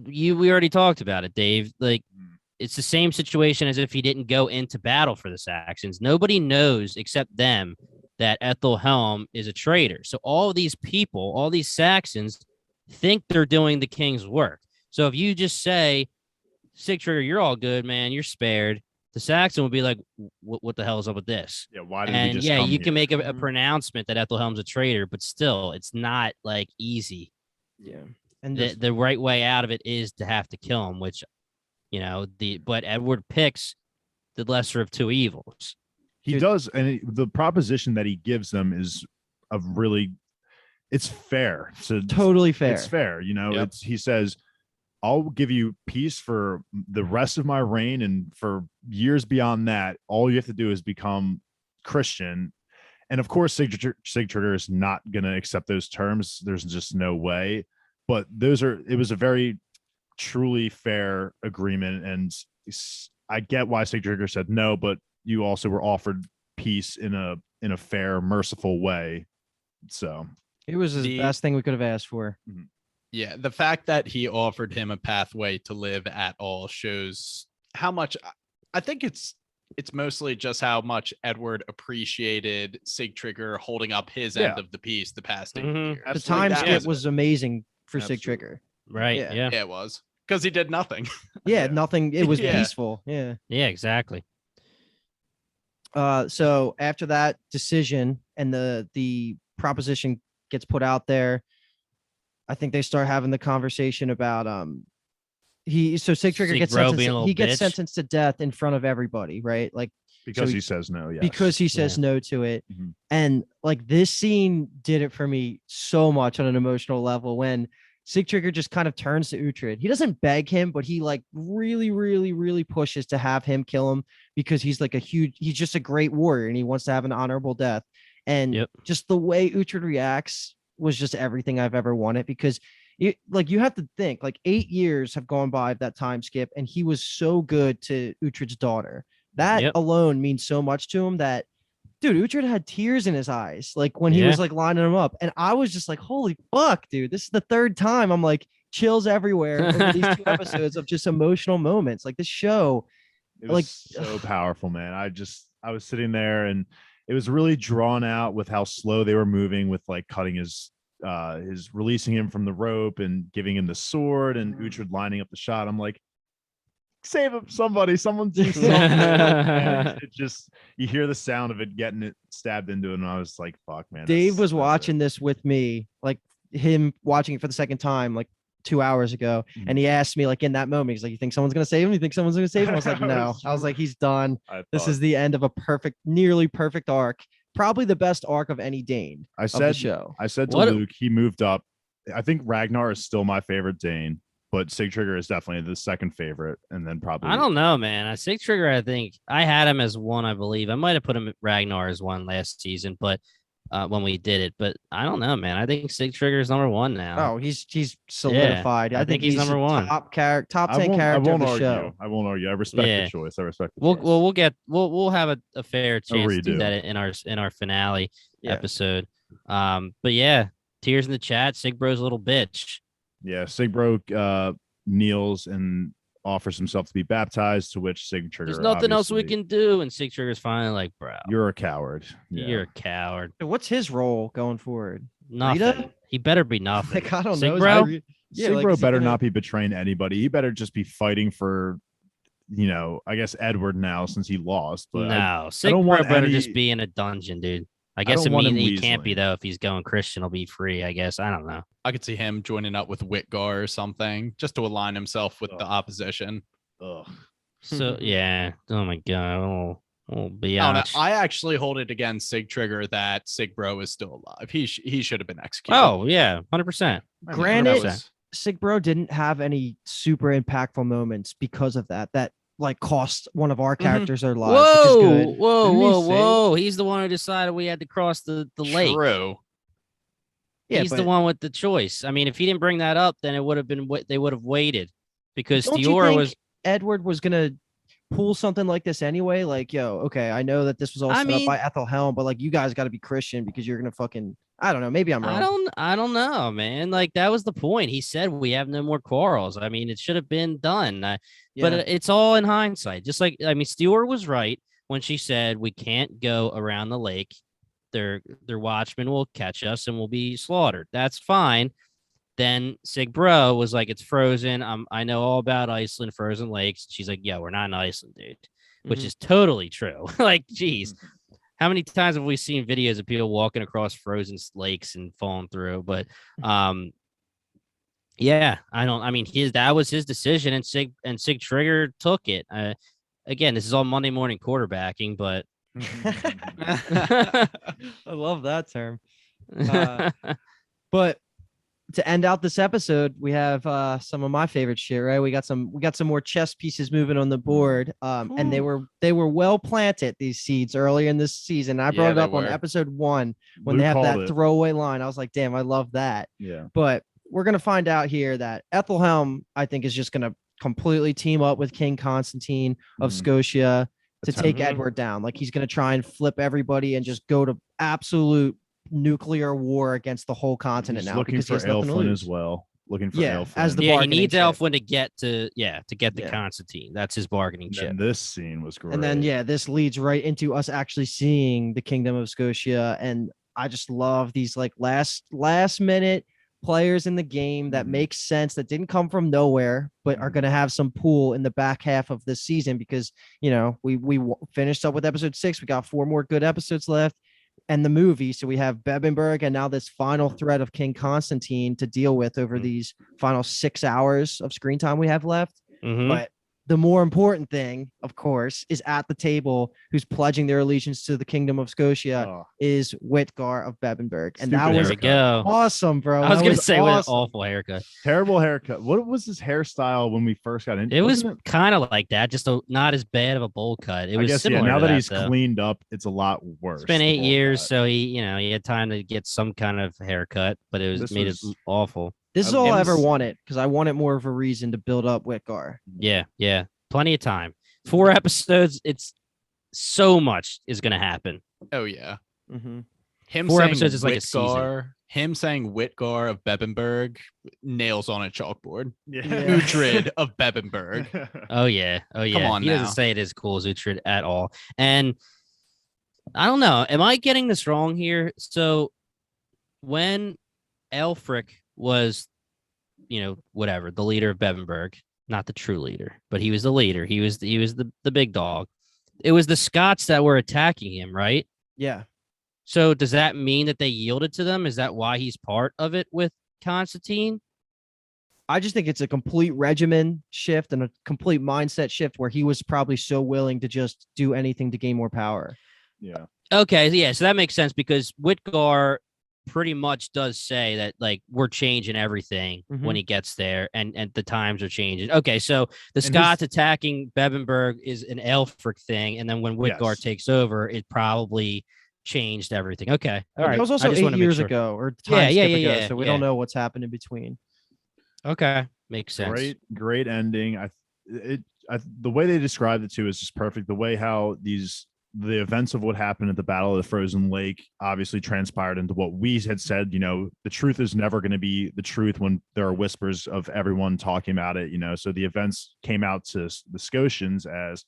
We already talked about it, Dave. Like it's the same situation as if he didn't go into battle for the Saxons. Nobody knows except them that Aethelhelm is a traitor. So all of these people, all these Saxons, think they're doing the king's work. So if you just say, Sigtrigger, you're all good, man, you're spared, the Saxon will be like, what the hell is up with this? Yeah, why did he And just yeah, come you can here? make a pronouncement that Aethelhelm's a traitor, but still, it's not like easy. Yeah. And The right way out of it is to have to kill him, which, but Edward picks the lesser of two evils. He Dude. does, and the proposition that he gives them is a really, it's fair. So totally fair. it's fair. Yep. He says, I'll give you peace for the rest of my reign, and for years beyond that, all you have to do is become Christian. And of course, Sigtrigger is not going to accept those terms. There's just no way. But it was a very truly fair agreement. And I get why Sigtrigger said no, but you also were offered peace in a fair, merciful way. So It was the best thing we could have asked for. Yeah, the fact that he offered him a pathway to live at all shows how much. I think it's mostly just how much Edward appreciated Sigtrigger holding up his end of the peace the past 8 years. The Absolutely. time That skip was amazing for Absolutely. Sigtrigger. Right. Yeah. Yeah. Yeah, it was because he did nothing. Yeah, nothing. It was Yeah. peaceful. Yeah. Yeah, exactly. So after that decision and the proposition gets put out there, I think they start having the conversation about Sigtrigger gets Sig-Bro being a little gets bitch. sentenced to death in front of everybody, right? Like because So he says no, yes. because he says no to it. Mhm. And like this scene did it for me so much on an emotional level when Sigtrigger just kind of turns to Uhtred. He doesn't beg him, but he like really, really, really pushes to have him kill him because he's like he's just a great warrior and he wants to have an honorable death. And just the way Uhtred reacts was just everything I've ever wanted because you have to think like 8 years have gone by of that time skip and he was so good to Uhtred's daughter. That alone means so much to him that dude, Uhtred had tears in his eyes, like when he was like lining them up. And I was just like, holy fuck, dude, this is the third time I'm like chills everywhere over these 2 episodes of just emotional moments. Like this show. It was so powerful, man. I was sitting there and it was really drawn out with how slow they were moving with like cutting his releasing him from the rope and giving him the sword and Uhtred lining up the shot. I'm like, save him, someone do something. And it just, you hear the sound of it getting it stabbed into it, and I was like, fuck, man. Dave was watching this with me, like him watching it for the second time, like 2 hours ago, and he asked me like in that moment, he's like, "You think someone's gonna save him? You think someone's gonna save him?" I was like, "No." I was like, "He's done. This is the end of a nearly perfect arc. Probably the best arc of any Dane of the show." I said to Luke, he moved up. I think Ragnar is still my favorite Dane, but Sigtrygger is definitely the second favorite, and then probably I don't know, man. Sigtrygger, I think I had him as one. I believe I might have put him at Ragnar as one last season, but when we did it, but I don't know, man. I think Sigtrygger is number one now. Oh, he's solidified. Yeah, I think he's number one. Top 10 character of the show. I won't argue. I respect the choice. I respect. We'll have a fair chance to do that in our finale episode. But yeah, tears in the chat. Sigbro's a little bitch. Yeah, Sigbro kneels and offers himself to be baptized, to which Sigtrygger, there's nothing else we can do, and Sigtrygger's finally like, bro, you're a coward. Yeah. You're a coward. What's his role going forward? Nothing. Rita? He better be nothing. Like, I don't know. Sigbro? Sigbro better not be betraying anybody. He better just be fighting for, I guess Edward now, since he lost. But no, Sigbro better just be in a dungeon, dude. I guess he can't be, though. If he's going Christian, he'll be free, I guess. I don't know. I could see him joining up with Whitgar or something, just to align himself with the opposition. Ugh. So, yeah. Oh, my God. Oh, biatch. I actually hold it against Sigtrygger that Sigbro is still alive. He should have been executed. Oh, yeah. 100%. Granted, 100%. Sigbro didn't have any super impactful moments because of that. That like cost one of our characters their lives. Whoa. He's the one who decided we had to cross the lake. True. Yeah, he's the one with the choice. I mean, if he didn't bring that up, then it would have been they would have waited because Stiorra was Edward was gonna pull something like this anyway. Like, yo, okay, I know that this was all set up by Aethelhelm, but like you guys got to be Christian because you're gonna fucking I don't know. Maybe I'm wrong. I don't know, man. Like that was the point. He said we have no more quarrels. I mean, it should have been done. But it's all in hindsight. Just like Stiorra was right when she said we can't go around the lake. Their watchmen will catch us and we'll be slaughtered. That's fine. Then Sigbro was like, it's frozen. I know all about Iceland, frozen lakes. She's like, yeah, we're not in Iceland, dude, which is totally true. Like, geez. How many times have we seen videos of people walking across frozen lakes and falling through? But yeah, that was his decision, and Sigtrygger took it. Again, this is all Monday morning quarterbacking, but I love that term. But to end out this episode, we have some of my favorite shit, right? We got some more chess pieces moving on the board. And they were well planted, these seeds, earlier in this season. I brought it up on episode 1 when they have that throwaway line. I was like, damn, I love that. Yeah. But we're gonna find out here that Aethelhelm, I think, is just gonna completely team up with King Constantine of Scotia to take Edward down. Like he's gonna try and flip everybody and just go to absolute nuclear war against the whole continent. He's looking for Aelflin as well. Looking for Aelflin. As the he needs Aelflin to get the Constantine. That's his bargaining chip. And this scene was great. And then this leads right into us actually seeing the Kingdom of Scotia. And I just love these like last minute players in the game that makes sense, that didn't come from nowhere, but are going to have some pool in the back half of this season because we finished up with episode 6. We got 4 more good episodes left. And the movie. So we have Bebbanburg and now this final threat of King Constantine to deal with over these final 6 hours of screen time we have left. But the more important thing, of course, is at the table, who's pledging their allegiance to the Kingdom of Scotia, is Whitgar of Bebbanburg. And that was awesome, bro. I was going to say, what an awful haircut. Terrible haircut. What was his hairstyle when we first got into it? Was kind of like that, just not as bad of a bowl cut. It was similar now to that he's cleaned up, it's a lot worse. It's been 8 years, so he had time to get some kind of haircut, but it made it awful. This is all I ever wanted, because I wanted more of a reason to build up Whitgar. Yeah. Plenty of time. 4 episodes. It's so much is going to happen. Oh, yeah. Him 4 episodes is like a season. Him saying Whitgar of Bebbanburg, nails on a chalkboard. Uhtred of Bebbanburg. Oh, yeah. Come on he now. doesn't say it as cool as Uhtred at all. And I don't know. Am I getting this wrong here? So when Elfric was, the leader of Bebbanburg, not the true leader, but he was the leader. He was the big dog. It was the Scots that were attacking him, right? Yeah. So does that mean that they yielded to them? Is that why he's part of it with Constantine? I just think it's a complete regimen shift and a complete mindset shift where he was probably so willing to just do anything to gain more power. Yeah. Okay, yeah, so that makes sense because Whitgar pretty much does say that like we're changing everything when he gets there, and the times are changing. Okay, so the Scots attacking Bebenberg is an Elfric thing, and then when Whitgar takes over, it probably changed everything. Okay, all right. That was also 8 years ago or time skip ago, so we don't know what's happened in between. Okay, makes sense. Great ending. The way they described it too is just perfect. The way how the events of what happened at the Battle of the Frozen Lake obviously transpired into what we had said. The truth is never going to be the truth when there are whispers of everyone talking about it. So the events came out to the Scotians as,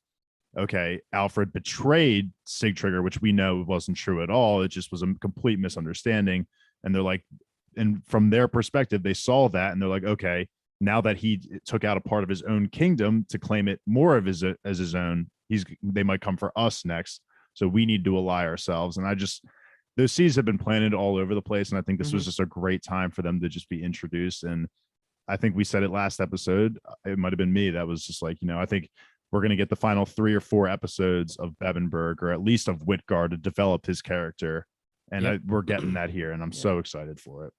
okay, Alfred betrayed Sigtrygr, which we know wasn't true at all. It just was a complete misunderstanding. And they're like, and from their perspective, they saw that and they're like, okay, now that he took out a part of his own kingdom to claim it more of as his own, they might come for us next. So we need to ally ourselves. And those seeds have been planted all over the place. And I think this was just a great time for them to just be introduced. And I think we said it last episode. It might've been me. That was just like, I think we're going to get the final 3 or 4 episodes of Bebenberg, or at least of Whitgar, to develop his character. And we're getting that here. And I'm so excited for it.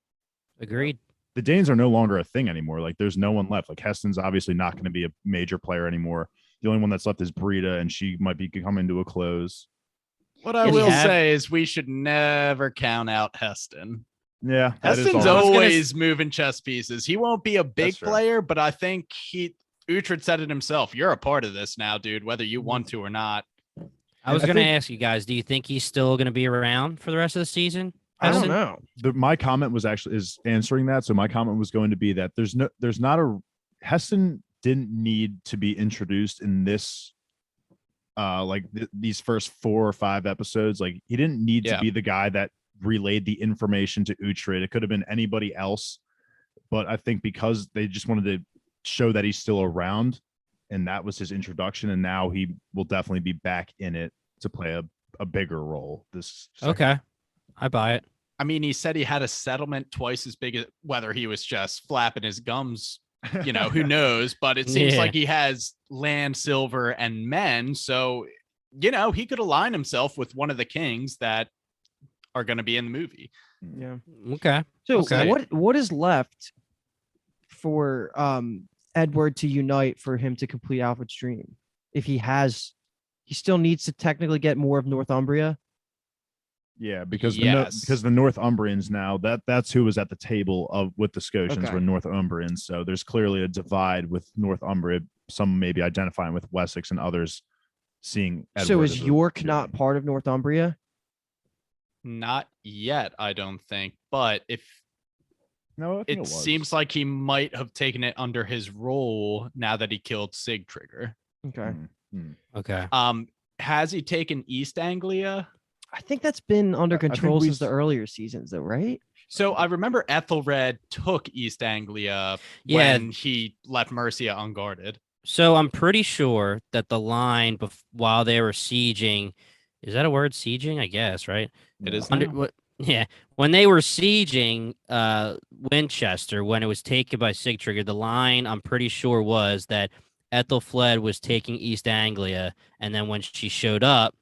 Agreed. The Danes are no longer a thing anymore. Like there's no one left. Like Heston's obviously not going to be a major player anymore. The only one that's left is Brita, and she might be coming to a close. What I will say is we should never count out Heston. Yeah. Heston's always moving chess pieces. He won't be a big player, but I think Uhtred said it himself. You're a part of this now, dude, whether you want to or not. I was going to ask you guys, do you think he's still going to be around for the rest of the season? I don't know. My comment was is answering that. So my comment was going to be that Heston didn't need to be introduced in this, these first 4 or 5 episodes. Like he didn't need to be the guy that relayed the information to Uhtred. It could have been anybody else, but I think because they just wanted to show that he's still around, and that was his introduction, and now he will definitely be back in it to play a bigger role. Okay. I buy it. I mean, he said he had a settlement twice as big as whether he was just flapping his gums, who knows, but it seems like he has land, silver, and men. So, he could align himself with one of the kings that are going to be in the movie. Yeah. Okay. So what is left for Edward to unite for him to complete Alfred's dream? If he still needs to technically get more of Northumbria. Yeah, because the Northumbrians now that's who was at the table with the Scotians were Northumbrians. So there's clearly a divide with Northumbria. Some maybe identifying with Wessex and others seeing Edward. So is York not part of Northumbria? Not yet, I don't think. But it seems like he might have taken it under his role now that he killed Sigtrygr. Okay. Okay. Has he taken East Anglia? I think that's been under control since the earlier seasons, though, right? So I remember Ethelred took East Anglia when he left Mercia unguarded. So I'm pretty sure that the line while they were sieging, is that a word, sieging? I guess, right? It is. When they were sieging Winchester, when it was taken by Sigtrygr, the line I'm pretty sure was that Ethelfled was taking East Anglia, and then when she showed up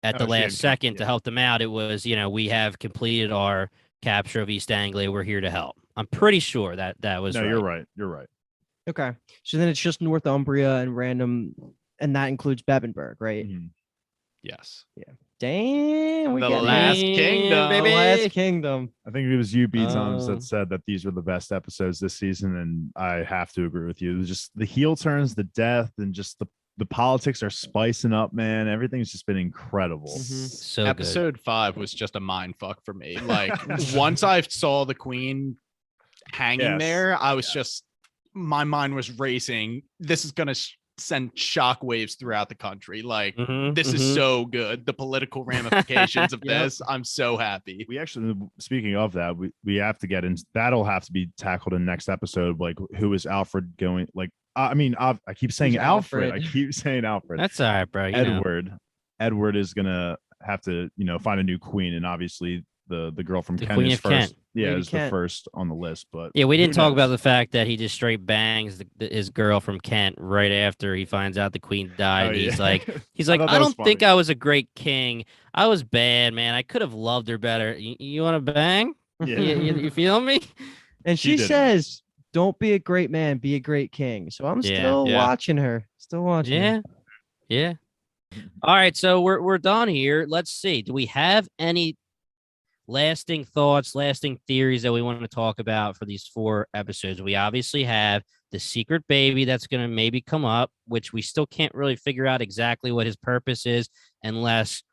at the last second to help them out, it was, we have completed our capture of East Anglia. We're here to help. I'm pretty sure that was right. You're right. Okay. So then it's just Northumbria and random, and that includes Bebenberg, right? Mm-hmm. Yes. Yeah. Damn. The last kingdom, baby. The last kingdom. I think it was you, B-Toms, that said that these were the best episodes this season, and I have to agree with you. It was just the heel turns, the death, and just the politics are spicing up, man. Everything's just been incredible. Mm-hmm. So episode 5 was just a mind fuck for me. Like once I saw the queen hanging there, I was just, my mind was racing. This is going to send shockwaves throughout the country. Like this is so good. The political ramifications of this, I'm so happy. We actually, speaking of that, we have to get in. That'll have to be tackled in next episode. Like, who is Alfred going? Like, I keep saying Alfred. I keep saying Alfred. That's all right, bro. Edward is gonna have to, find a new queen, and obviously the girl from The Kent Queen is of first. Kent. Yeah, Lady is the Kent. first on the list. But Yeah, we who didn't talk about knows? the fact that he just straight bangs his girl from Kent right after he finds out the queen died. Oh, And he's yeah. like, I thought I that was don't think funny. I was a great king. I was bad, man. I could have loved her better. You want to bang? Yeah. You feel me? And She she didn't. says, "Don't be a great man, be a great king." So I'm Yeah, still yeah. watching her. Still watching her. Yeah, yeah. All right, so we're done here. Let's see. Do we have any lasting thoughts, lasting theories that we want to talk about for these 4 episodes? We obviously have the secret baby that's going to maybe come up, which we still can't really figure out exactly what his purpose is, unless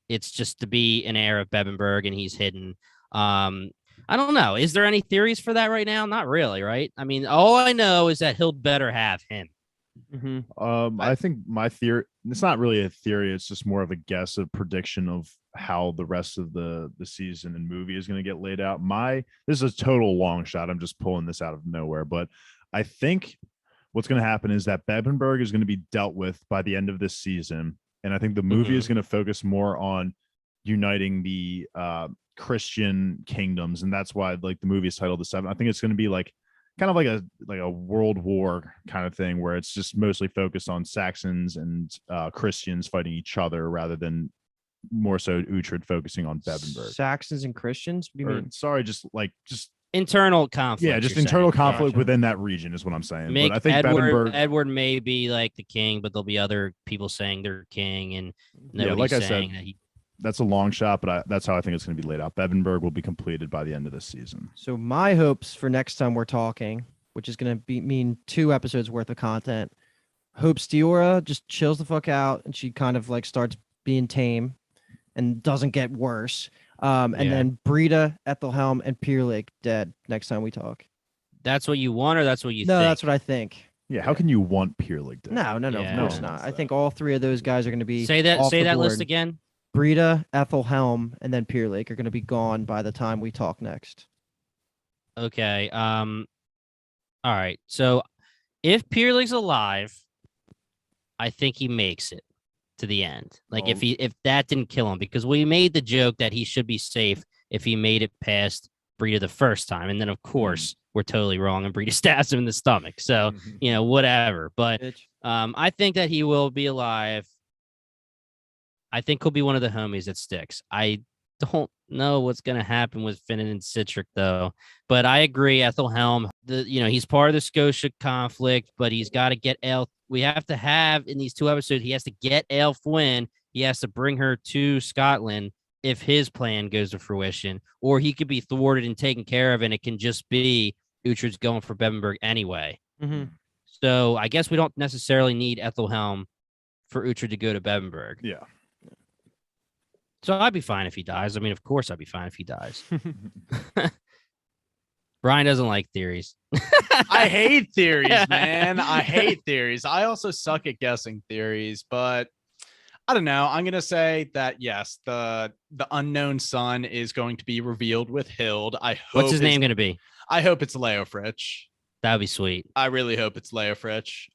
it's just to be an heir of Bebenberg and he's hidden. I don't know. Is there any theories for that right now? Not really, right? I mean, all I know is that he'll better have him. I think my theory, it's not really a theory, it's just more of a guess, a prediction of how the rest of the season and movie is going to get laid out. This is a total long shot. I'm just pulling this out of nowhere, but I think what's going to happen is that Bebenberg is going to be dealt with by the end of this season. And I think the movie is going to focus more on uniting the Christian kingdoms. And that's why like the movie is titled The Seven. I think it's going to be like kind of like a world war kind of thing where it's just mostly focused on Saxons and Christians fighting each other rather than more so Uhtred focusing on Bebenberg. Saxons and Christians? What do you mean? Sorry, just Internal conflict. yeah, just you're internal saying. conflict Gotcha. within that region is what I'm saying. Make But I think Bebenberg, Edward may be like the king, but there'll be other people saying they're king, and Yeah, nobody's like I saying said, that he. that's a long shot, but that's how I think it's going to be laid out. Bebenberg will be completed by the end of this season. So my hopes for next time we're talking, which is going to mean 2 episodes worth of content. Hope Stiorra just chills the fuck out and she kind of like starts being tame and doesn't get worse. And Yeah. then Brita, Aethelhelm, and Peerlake dead next time we talk. That's what you want, or that's what you No, think? that's what I think. Yeah, how can you want Peerlake dead? No, of Yeah. course No not. one I wants think that. all 3 of those guys are going to be Say that. off Say the that list board. again. Brita, Aethelhelm, and then Peerlake are going to be gone by the time we talk next. Okay. All right. So if Peerlake's alive, I think he makes it to the end. Like Well- if that didn't kill him, because we made the joke that he should be safe if he made it past Brita the first time, and then of course we're totally wrong and Brita stabs him in the stomach. So whatever. But Bitch. I think that he will be alive. I think he'll be one of the homies that sticks. I don't know what's going to happen with Finnan and Citric, though. But I agree, Aethelhelm, he's part of the Scotia conflict, but he's got to get Elf. We have to have, in these 2 episodes, he has to get Elfwyn. He has to bring her to Scotland if his plan goes to fruition. Or he could be thwarted and taken care of, and it can just be Uhtred's going for Bebenberg anyway. Mm-hmm. So I guess we don't necessarily need Aethelhelm for Uhtred to go to Bebenberg. Yeah. So I'd be fine if he dies. I mean, of course I'd be fine if he dies. Brian doesn't like theories. I hate theories, man. I hate theories. I also suck at guessing theories, but I don't know. I'm gonna say that yes, the unknown son is going to be revealed with Hild. I hope What's his name going to be? I hope it's Leofrich. That would be sweet. I really hope it's Leofrich.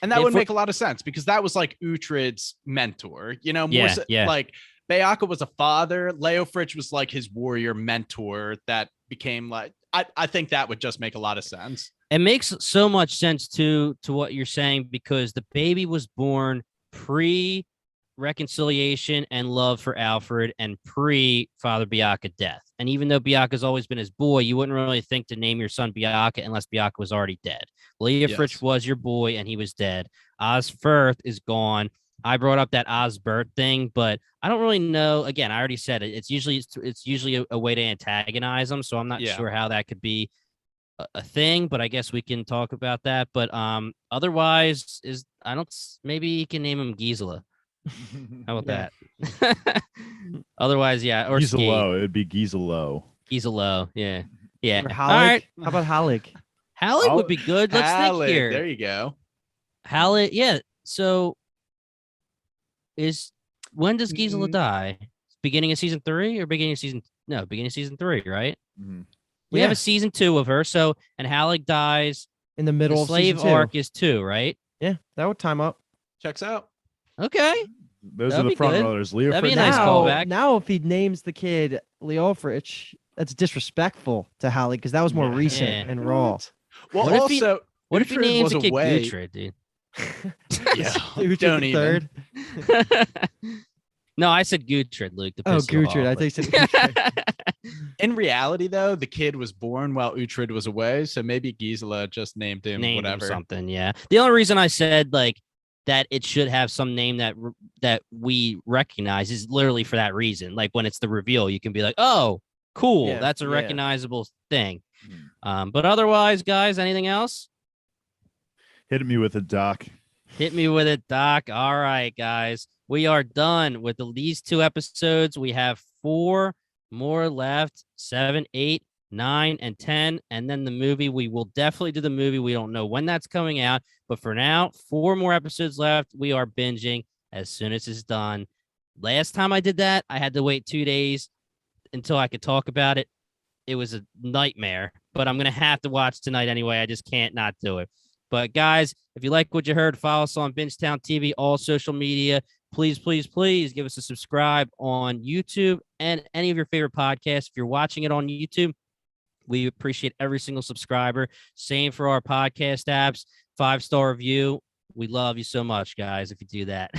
And that If would we're- make a lot of sense because that was like Uhtred's mentor, more Yeah, so, yeah. like Beocca was a father. Leofrich was like his warrior mentor that became like, I think that would just make a lot of sense. It makes so much sense to what you're saying, because the baby was born pre-reconciliation and love for Alfred and pre-Father Beocca death. And even though Beocca's always been his boy, you wouldn't really think to name your son Beocca unless Beocca was already dead. Leofrich Yes. was your boy and he was dead. Osforth is gone. I brought up that Osbert thing, but I don't really know. Again, I already said it. It's usually a way to antagonize them, so I'm not Yeah. sure how that could be a thing. But I guess we can talk about that. But otherwise, maybe you can name him Gisela. How about that? Otherwise, yeah, or Ski. Giselo. It would be Giselo. Gisela. Yeah, yeah. Or All right, Halleck. How about Halleck? Halleck would be good. Let's Halleck, think here. there you go. Halleck, yeah. So when does Gisela Mm. die? Beginning of season 3 or beginning of season? No, beginning of season 3, right? Mhm. We have a season 2 of her. So, and Halleck dies. In the middle The of slave season 2. arc is 2, right? Yeah, that would time up. Checks out. Okay. Those That'd are be the front good. runners. Leo That'd be a Ferdinand. nice now, callback. now, if he names the kid Leofrich, that's disrespectful to Holly because that was more Yeah. recent Yeah. and raw. Well, What if he- also, What if he Uhtred names was the kid away. Gutrid, dude? Yeah, Uhtred don't the even. third. No, I said Gutrid, Luke. To Oh, piss you Gutrid. off, I but- think you said Uhtred. In reality, though, the kid was born while Uhtred was away, so maybe Gisela just named him named him whatever. something. Yeah. The only reason I said like that it should have some name that we recognize is literally for that reason. Like when it's the reveal, you can be like, oh, cool, Yeah, that's a yeah. recognizable thing. But otherwise, guys, anything else? Hit me with a doc. Hit me with it, Doc. All right, guys. We are done with these 2 episodes. We have 4 more left, 7, 8, 9, and 10. And then the movie. We will definitely do the movie. We don't know when that's coming out. But for now, 4 more episodes left. We are binging as soon as it's done. Last time I did that, I had to wait 2 days until I could talk about it. It was a nightmare. But I'm going to have to watch tonight anyway. I just can't not do it. But guys, if you like what you heard, follow us on Bingetown TV, all social media. Please, please, please give us a subscribe on YouTube and any of your favorite podcasts. If you're watching it on YouTube, we appreciate every single subscriber. Same for our podcast apps. 5-star review. We love you so much, guys, if you do that.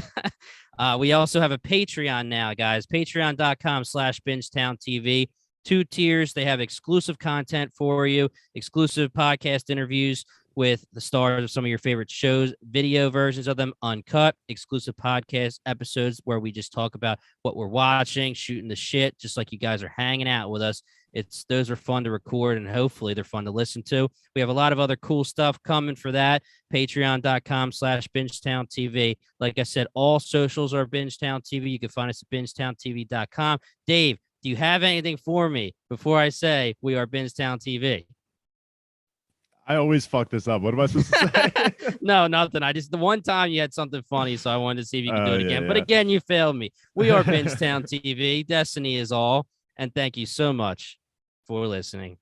We also have a Patreon now, guys. Patreon.com/BingetownTV. 2 tiers. They have exclusive content for you, exclusive podcast interviews with the stars of some of your favorite shows, video versions of them, uncut, exclusive podcast episodes where we just talk about what we're watching, shooting the shit, just like you guys are hanging out with us. Those are fun to record and hopefully they're fun to listen to. We have a lot of other cool stuff coming for that. Patreon.com/BingetownTV. Like I said, all socials are Bingetown TV. You can find us at BingetownTV.com. Dave, do you have anything for me before I say we are Bingetown TV? I always fuck this up. What am I supposed to say? No, nothing. The one time you had something funny, so I wanted to see if you could do Oh, it yeah, again. But yeah. again, you failed me. We are Bingetown TV. Destiny is all. And thank you so much for listening.